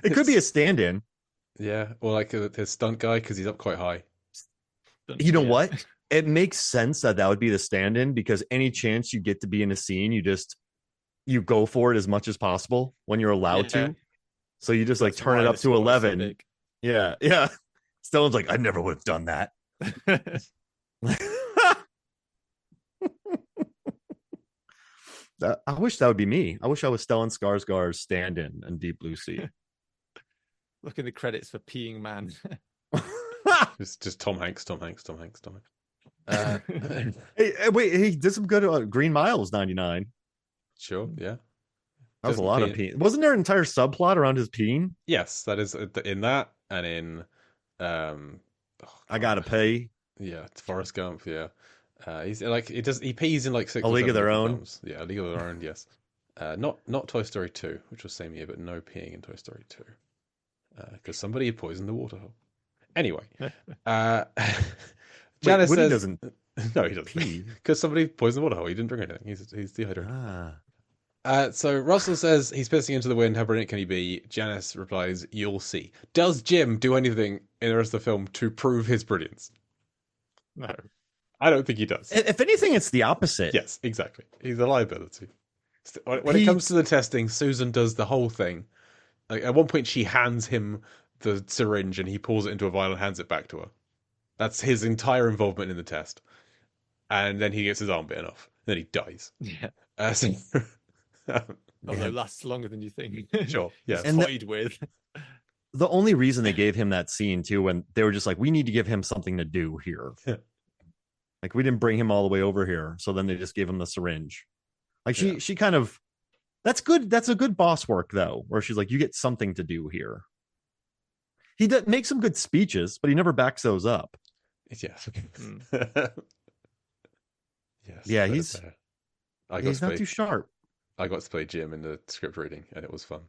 A: It could be a stand-in.
B: Yeah, or like his stunt guy because he's up quite high.
A: You know
H: Yeah.
A: what? It makes sense that would be the stand-in because any chance you get to be in a scene, you you go for it as much as possible when you're allowed
H: Yeah.
A: to. So you just like
H: That's
A: turn it
H: why
A: up
H: the
A: to
H: score is so
A: 11.
H: big.
A: Yeah, yeah. Stellan's like, I never would have done that. I wish that would be me. I wish I was Stellan Skarsgård's stand-in in Deep Blue Sea.
H: Look at the credits for Peeing Man.
B: Just Tom Hanks.
A: Hey, wait, he did some good. Green Mile was 99.
B: Sure, yeah.
A: That was a
B: Doesn't
A: lot of
B: pee-
A: peeing. Wasn't there an entire subplot around his peeing?
B: Yes, that is in that and in
A: I gotta pay.
B: yeah, it's Forrest Gump. Yeah, he's like he pees in like 6
A: A
B: or
A: League of
B: 7
A: Their
B: different
A: Own.
B: films. Yeah, a League of Their Own. Yes, not Toy Story 2, which was same year, but no peeing in Toy Story 2 because somebody had poisoned the water hole. Anyway, Janice
A: Woody
B: says
A: doesn't
B: no, he doesn't
A: pee.
B: because somebody poisoned the water hole. He didn't drink anything. He's dehydrated.
A: Ah.
B: So Russell says he's pissing into the wind. How brilliant can he be? Janice replies, "You'll see." Does Jim do anything in the rest of the film to prove his brilliance?
H: No.
B: I don't think he does.
A: If anything, it's the opposite.
B: Yes, exactly. He's a liability. When it comes to the testing, Susan does the whole thing. Like, at one point, she hands him the syringe and he pulls it into a vial and hands it back to her. That's his entire involvement in the test. And then he gets his arm bitten off. Then he dies.
H: Yeah.
B: So,
H: Although it lasts longer than you think.
B: Sure, yes.
H: He's
A: And
H: toyed with.
A: The only reason they gave him that scene too, when they were just like, we need to give him something to do here. Like we didn't bring him all the way over here, so then they just gave him the syringe. Like she kind of, that's good. That's a good boss work though, where she's like, you get something to do here. He makes some good speeches, but he never backs those up.
B: Yes. Yes.
A: Yeah, he's not too sharp.
B: I got to play Jim in the script reading, and it was fun.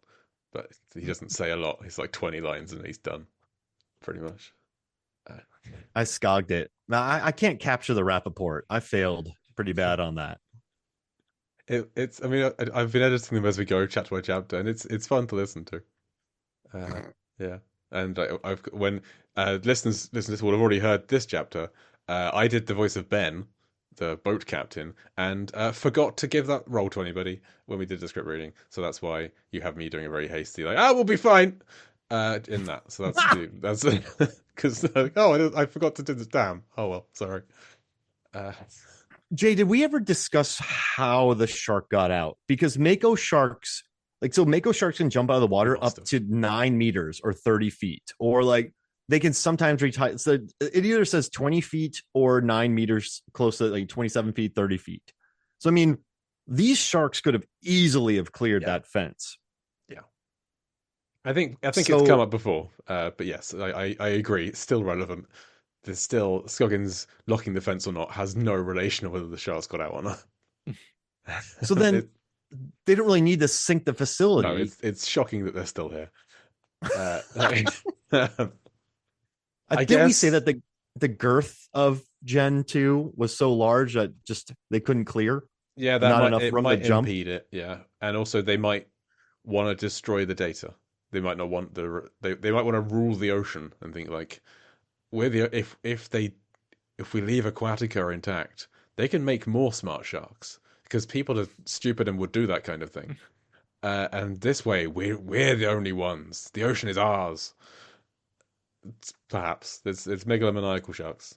B: But he doesn't say a lot. He's like 20 lines, and he's done, pretty much.
A: I skogged it. Now I can't capture the Rappaport. I failed pretty bad on that.
B: It's. I mean, I've been editing them as we go, chapter by chapter, and it's fun to listen to. Yeah, and when listeners will have already heard this chapter. I did the voice of Ben, the boat captain, and forgot to give that role to anybody when we did the script reading. So that's why you have me doing a very hasty, like, we'll be fine in that. So that's because I forgot to do this. Damn. Oh well, sorry.
A: Jay, did we ever discuss how the shark got out? Because Mako sharks, Mako sharks can jump out of the water up to 9 meters or 30 feet, or like they can sometimes reach height. So it either says 20 feet or 9 meters, close to like 27 feet, 30 feet. So, I mean, these sharks could have easily have cleared that fence.
B: Yeah. I think it's come up before, but yes, I agree. It's still relevant. There's still Scoggins locking the fence or not has no relation to whether the sharks got out or not.
A: So then they don't really need to sink the facility.
B: No, it's shocking that they're still here.
A: Did we say that the girth of Gen 2 was so large that just they couldn't clear?
B: Yeah,
A: not enough room
B: might
A: to jump.
B: impede it. Yeah, and also they might want to destroy the data. They might not want they might want to rule the ocean and think like if we leave Aquatica intact, they can make more smart sharks because people are stupid and would do that kind of thing. And this way, we're the only ones. The ocean is ours. Perhaps it's megalomaniacal sharks.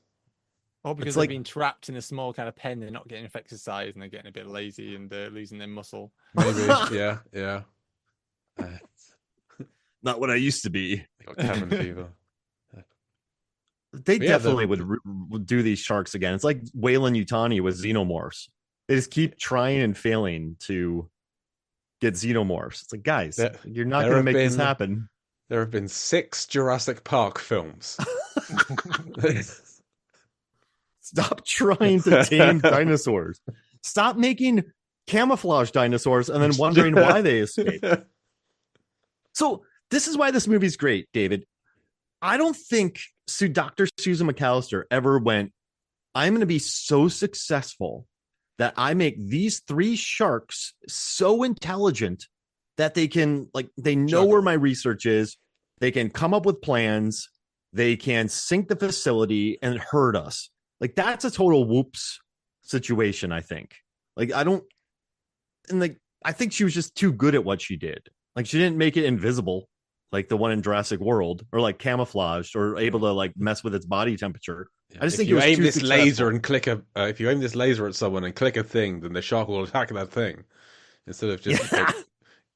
H: Or because they've been trapped in a small kind of pen, they're not getting enough exercise and they're getting a bit lazy and they're losing their muscle.
B: Maybe, yeah.
A: Not what I used to be.
B: They got cabin fever.
A: They definitely would do these sharks again. It's like Weyland Yutani with xenomorphs. They just keep trying and failing to get xenomorphs. It's like, guys, you're not going to make this happen.
B: There have been 6 Jurassic Park films.
A: Stop trying to tame dinosaurs. Stop making camouflage dinosaurs and then wondering why they escaped. So this is why this movie's great, David. I don't think Dr. Susan McAllister ever went, I'm going to be so successful that I make these 3 sharks so intelligent that they can, they know where my research is. They can come up with plans. They can sink the facility and hurt us. That's a total whoops situation, I think. I think she was just too good at what she did. Like she didn't make it invisible, like the one in Jurassic World, or like camouflaged, or able to like mess with its body temperature. I just
B: if
A: think
B: you
A: it was
B: aim
A: too
B: this
A: successful.
B: laser and click if you aim this laser at someone and click a thing, then the shark will attack that thing. Instead of just like,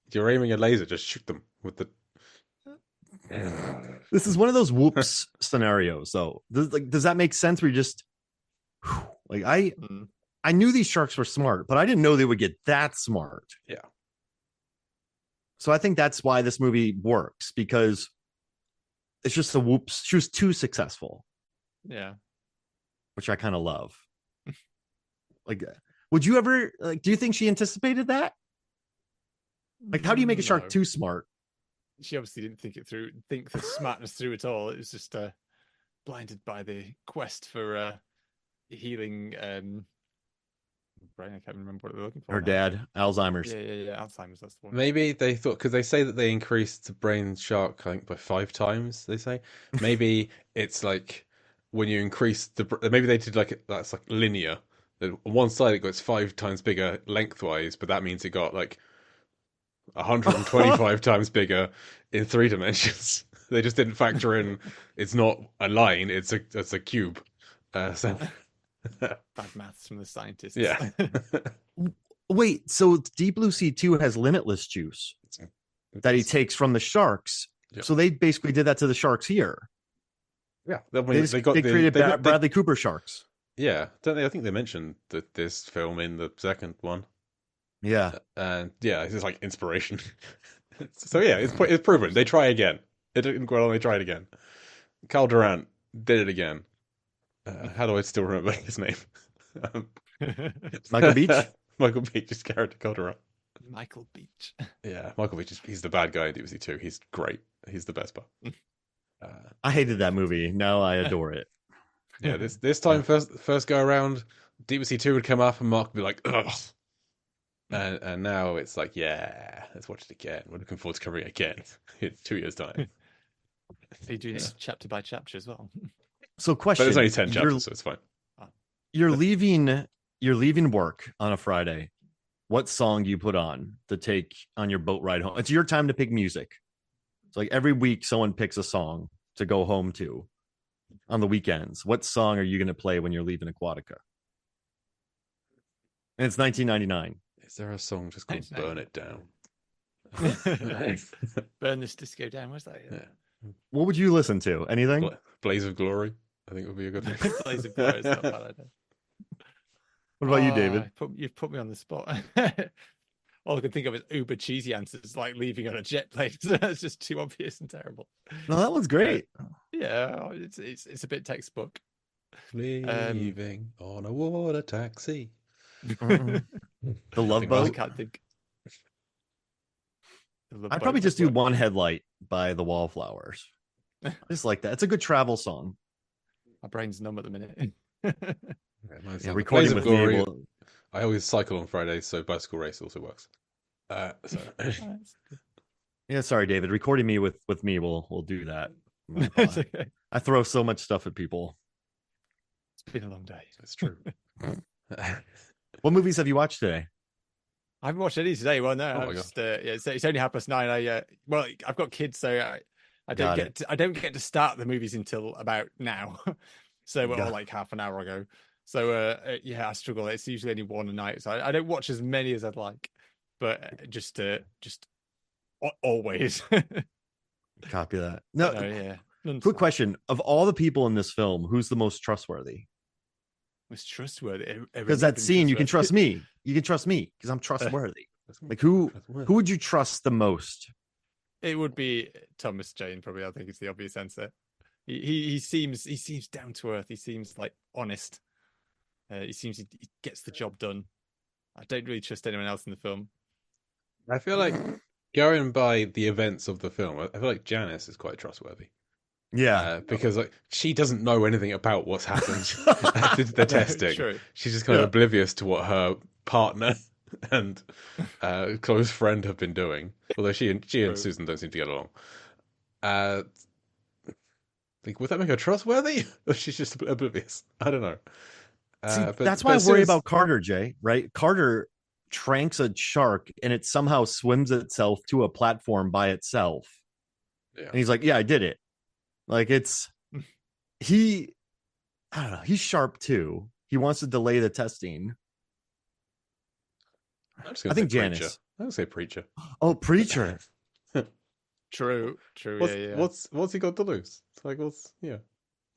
B: if you're aiming a laser, just shoot them with the.
A: This is one of those whoops scenarios. So, does that make sense? Where you just like I knew these sharks were smart, but I didn't know they would get that smart.
B: Yeah.
A: So I think that's why this movie works, because it's just the whoops. She was too successful.
H: Yeah.
A: Which I kind of love. Like, would you ever like? Do you think she anticipated that? Like, how do you make a shark
H: No.
A: too smart?
H: She obviously didn't think the smartness through at all. It was just blinded by the quest for healing. Brain, I can't remember what they're looking for.
A: Her
H: now.
A: dad, Alzheimer's.
H: Yeah. Alzheimer's. That's the one.
B: Maybe they thought, because they say that they increased the brain shark, I think, by 5 times. They say maybe it's like when you increase maybe they did like that's like linear. On one side it got 5 times bigger lengthwise, but that means it got like 125 times bigger in 3 dimensions. They just didn't factor in it's not a line; it's a cube. So
H: Bad maths from the scientists.
B: yeah.
A: Wait, so Deep Blue Sea 2 has limitless juice that he takes from the sharks.
B: Yep.
A: So they basically did that to the sharks here.
B: Yeah,
A: They created Bradley Cooper sharks.
B: Yeah, don't they? I think they mentioned this film in the second one.
A: Yeah.
B: And yeah, it's just like inspiration. So yeah, it's proven. They try again. It didn't go well. They tried again. Carl Durant did it again. How do I still remember his name?
A: Michael Beach?
B: Michael Beach's character, Carl Durant.
H: Michael Beach.
B: Yeah, Michael Beach he's the bad guy in DBC 2. He's great. He's the best part.
A: I hated that movie. Now I adore it.
B: Yeah, this time first go around, DBC 2 would come up and Mark would be like, ugh. And now it's like, yeah, let's watch it again. We're looking forward to covering it again in 2 years' time.
H: Are you doing this chapter by chapter as well?
A: So
B: But
A: question.
B: there's only 10 chapters, so it's fine.
A: You're leaving work on a Friday. What song do you put on to take on your boat ride home? It's your time to pick music. It's like every week someone picks a song to go home to on the weekends. What song are you going to play when you're leaving Aquatica? And it's 1999.
B: Is there a song just called Burn It Down?
H: Burn this disco down. What's that?
B: Yeah.
A: What would you listen to? Anything?
B: Blaze of Glory, I think would be a good one.
H: Blaze of Glory is not a bad idea.
A: What about you, David?
H: You've put me on the spot. All I can think of is uber cheesy answers, like leaving on a jet plane. That's just too obvious and terrible.
A: No, that was great.
H: Yeah, it's a bit textbook.
B: Leaving on a water taxi.
A: The Love
H: I
A: Boat.
H: can't think.
A: I'd probably just do One Headlight by the Wallflowers. I just like that. It's a good travel song.
H: My brain's numb at the minute.
A: Yeah, recording with me will-
B: I always cycle on Fridays, so bicycle race also works. So
A: Yeah, sorry, David. Recording me with me will do that.
H: It's okay.
A: I throw so much stuff at people.
H: It's been a long day.
B: it's true.
A: What movies have you watched today?
H: I haven't watched any today. Well, no,
B: Oh
H: I'm
B: my
H: just, it's only 9:30. I've got kids, so I
A: Got
H: don't get to start the movies until about now. So
A: Got-
H: or like half an hour ago. So I struggle. It's usually only one a night, so I don't watch as many as I'd like. But just always.
A: Copy that. No,
H: yeah.
A: quick question: of all the people in this film, who's the most trustworthy?
H: Was trustworthy
A: Because that scene, you can trust me. You can trust me because I'm trustworthy. Like who would you trust the most?
H: It would be Thomas Jane, probably. I think it's the obvious answer. He seems down to earth. He seems like honest. He seems he gets the job done. I don't really trust anyone else in the film.
B: I feel like going by the events of the film, I feel like Janice is quite trustworthy.
A: Yeah,
B: Because like she doesn't know anything about what's happened. the testing.
H: True.
B: She's just kind of oblivious to what her partner and close friend have been doing. Although she and Susan don't seem to get along. Like, would that make her trustworthy? Or she's just oblivious? I don't know.
A: See,
B: But
A: that's why I
B: as soon
A: worry
B: as-
A: about Carter, Jay. Right? Carter tranks a shark and it somehow swims itself to a platform by itself.
B: Yeah.
A: And he's like, yeah, I did it. Like I don't know, he's sharp too. He wants to delay the testing.
B: I'm just gonna
A: I think
B: say
A: Janice.
B: preacher. I'm gonna say preacher.
A: Oh, preacher.
H: True.
B: What's he got to lose? It's like,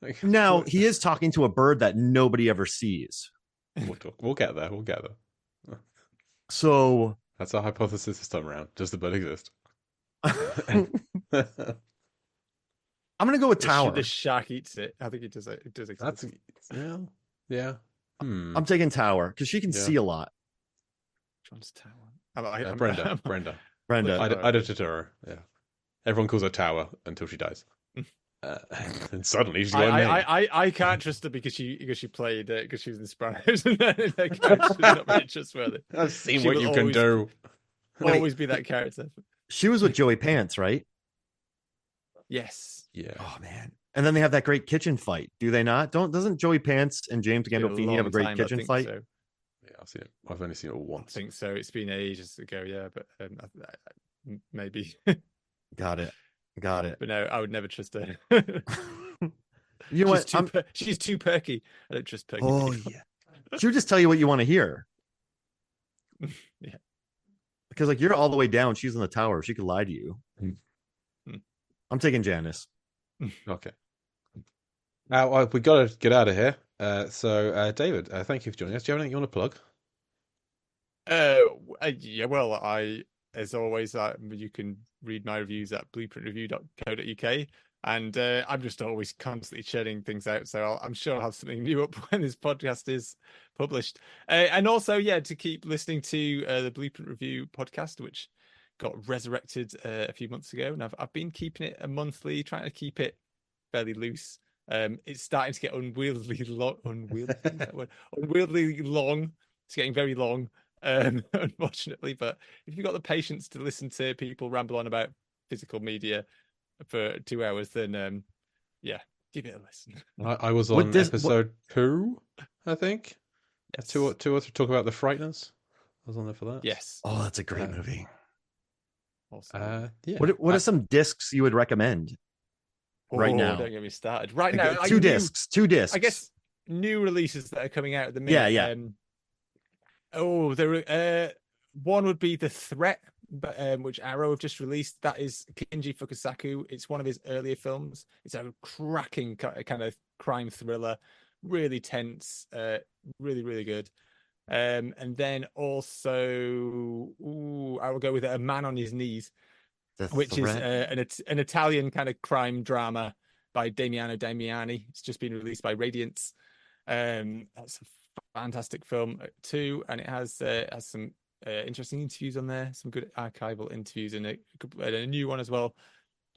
B: like,
A: Now he is talking to a bird that nobody ever sees.
B: We'll get there. We'll get there.
A: So
B: That's our hypothesis this time around. Does the bird exist?
A: I'm gonna go with tower.
H: The shark eats it. I think it does. It does exist.
B: That's yeah.
A: I'm taking tower because she can see a lot.
H: Which one's tower?
B: Brenda. Ida Totoro. Yeah. Everyone calls her Tower until she dies. And suddenly she's got a name.
H: I can't trust her because she played because she was in Sopranos and she's not very trustworthy.
B: I've seen what you can do.
H: Always be that character.
A: She was with Joey Pants, right?
H: Yes.
B: Yeah.
A: Oh man. And then they have that great kitchen fight. Do they not? Doesn't Joey Pants and James Gandolfini have a great kitchen fight?
H: So.
B: Yeah, I've seen it. I've only seen it once.
H: I think so. It's been ages ago, yeah, but maybe.
A: Got it.
H: But no, I would never trust her.
A: You know what?
H: She's too perky. I don't trust perky.
A: Oh
H: people.
A: yeah. She'll just tell you what you want to hear.
H: Yeah.
A: Because like you're all the way down, she's in the tower. She could lie to you. I'm taking Janice.
B: Okay. Now we got to get out of here. So David, thank you for joining us. Do you have anything you want to plug?
H: Yeah. Well, as always, you can read my reviews at blueprintreview.co.uk, and I'm just always constantly churning things out. So I'm sure I'll have something new up when this podcast is published. And also, yeah, to keep listening to the Blueprint Review podcast, which got resurrected a few months ago, and I've been keeping it a monthly, trying to keep it fairly loose. It's starting to get unwieldily long. Unwieldily long. It's getting very long, unfortunately. But if you've got the patience to listen to people ramble on about physical media for 2 hours, then yeah, give it a listen.
B: I was on episode 2, I think. Yes. Two or three, talk about the Frighteners. I was on there for that.
H: Yes.
A: Oh, that's a great movie.
H: Awesome.
B: Yeah.
A: What are some discs you would recommend right now?
H: Don't get me started. Right now,
A: two discs. I
H: guess new releases that are coming out at the minute.
A: Yeah.
H: One would be The Threat, which Arrow have just released. That is Kinji Fukasaku. It's one of his earlier films. It's a cracking kind of crime thriller, really tense, really, really good. And then also, I will go with A Man on His Knees, which is an Italian kind of crime drama by Damiano Damiani. It's just been released by Radiance. That's a fantastic film too, and it has some interesting interviews on there, some good archival interviews, and a new one as well.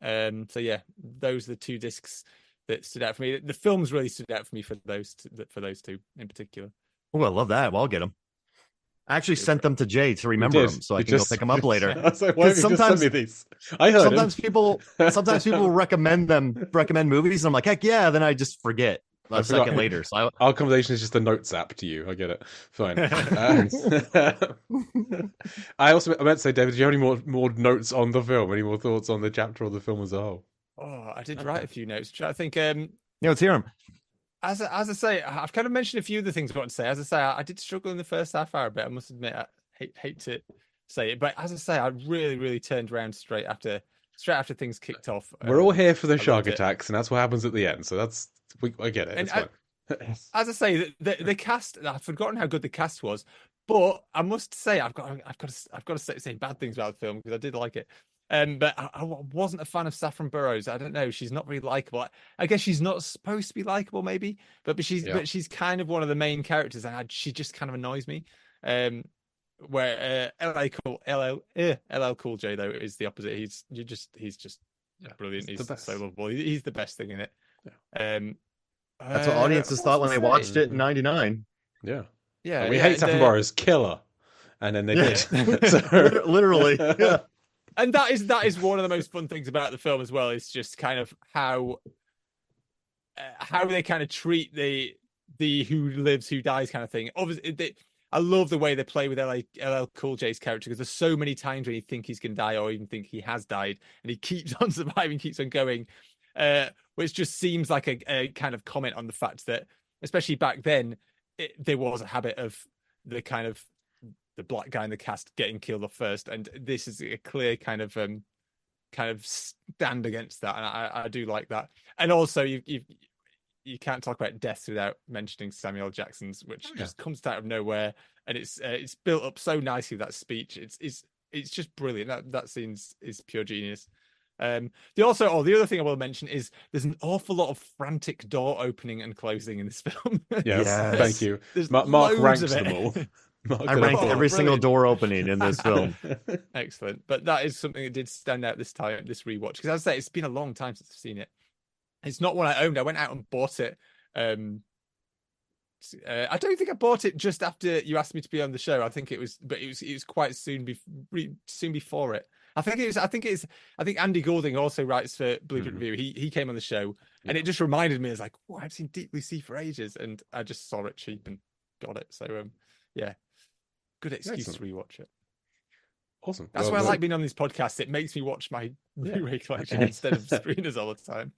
H: So yeah, those are the 2 discs that stood out for me. The films really stood out for me for those 2 in particular.
A: Oh, I love that. Well, I'll get them. I actually sent them to Jay to remember them, so I can go pick them up later.
B: I was like, why have you just sent me these? I heard
A: sometimes people recommend movies, and I'm like, heck yeah. Then I just forget a second later. So
B: our conversation is just a notes app to you. I get it. Fine. I meant to say, David, do you have any more notes on the film? Any more thoughts on the chapter or the film as a whole?
H: Oh, I did write a few notes. I think
A: let's hear them.
H: As I say, I've kind of mentioned a few of the things I want to say. As I say, I did struggle in the first half hour a bit. I must admit, I hate to say it, but as I say, I really, really turned around straight after things kicked off.
B: We're all here for the shark attacks, and that's what happens at the end. So I get it. It's fine.
H: As I say, the cast, I've forgotten how good the cast was, but I must say, I've got to say bad things about the film because I did like it. But I wasn't a fan of Saffron Burrows. I don't know. She's not very likable. I guess she's not supposed to be likable, maybe. But she's kind of one of the main characters, and she just kind of annoys me. Where LL Cool J though is the opposite. He's just brilliant. He's so lovable. He's the best thing in it.
B: Yeah.
A: That's what audiences thought when they watched it in '99.
B: Yeah.
H: Yeah.
B: We hate Saffron Burrows, killer, and then they did.
A: So, literally. Yeah.
H: And that is one of the most fun things about the film as well. Is just kind of how they kind of treat the who lives, who dies kind of thing. Obviously, I love the way they play with LL Cool J's character, because there's so many times when you think he's going to die or even think he has died, and he keeps on surviving, keeps on going, which just seems like a kind of comment on the fact that, especially back then, there was a habit of the black guy in the cast getting killed off first, and this is a clear kind of stand against that, and I do like that. And also, you can't talk about death without mentioning Samuel Jackson's, which just comes out of nowhere, and it's built up so nicely. That speech, it's just brilliant. That scene is pure genius. The other thing I will mention is there's an awful lot of frantic door opening and closing in this film.
B: Yes,
A: Yes.
B: thank you.
H: There's
B: Mark
H: loads
B: ranks
H: of it.
B: them all. Mark
A: I
B: did a
A: ranked
B: full-
A: every single
H: brilliant.
A: door opening in this film.
H: Excellent. But that is something that did stand out this rewatch, because as I say, it's been a long time since I've seen it. It's not one I owned. I went out and bought it. I don't think I bought it just after you asked me to be on the show. I think it was quite soon before it. I think Andy Goulding also writes for Blueprint Review. He came on the show, and it just reminded me, I was like, oh, I've seen Deep Blue Sea for ages, and I just saw it cheap and got it. So yeah, good excuse to rewatch it.
B: Awesome.
H: That's
B: Well,
H: why I
B: well,
H: like being on this podcast. It makes me watch my Blu-ray collection instead of screeners all the time.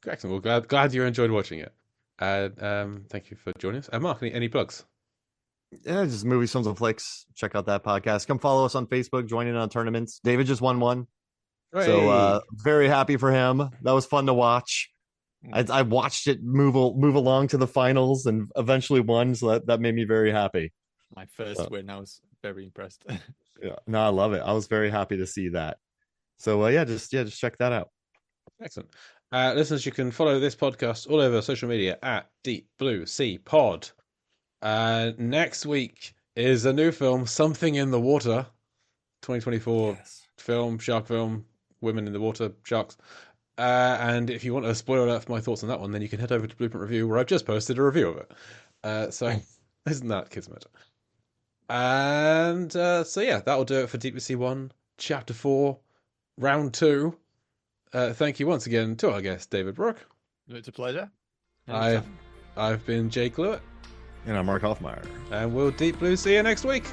B: excellent. Well, glad you enjoyed watching it. Thank you for joining us. Mark, any plugs?
A: Yeah, just movies, films, and flicks. Check out that podcast. Come follow us on Facebook. Join in on tournaments. David just won one, so very happy for him. That was fun to watch. I watched it move along to the finals and eventually won, so that made me very happy.
H: My first win. I was very impressed.
A: Yeah, no, I love it. I was very happy to see that. So just check that out.
B: Excellent. Listeners, you can follow this podcast all over social media at Deep Blue Sea Pod. Next week is a new film, Something in the Water, 2024 film, shark film, women in the water, sharks. And if you want a spoiler alert for my thoughts on that one, then you can head over to Blueprint Review, where I've just posted a review of it. So isn't that kismet? And that'll do it for Deep Blue Sea 1, Chapter 4, Round 2. Thank you once again to our guest, David Brook.
H: It's a pleasure.
B: I've been Jake Lewitt.
A: And I'm Mark Hoffmeyer.
B: And we'll Deep Blue see you next week.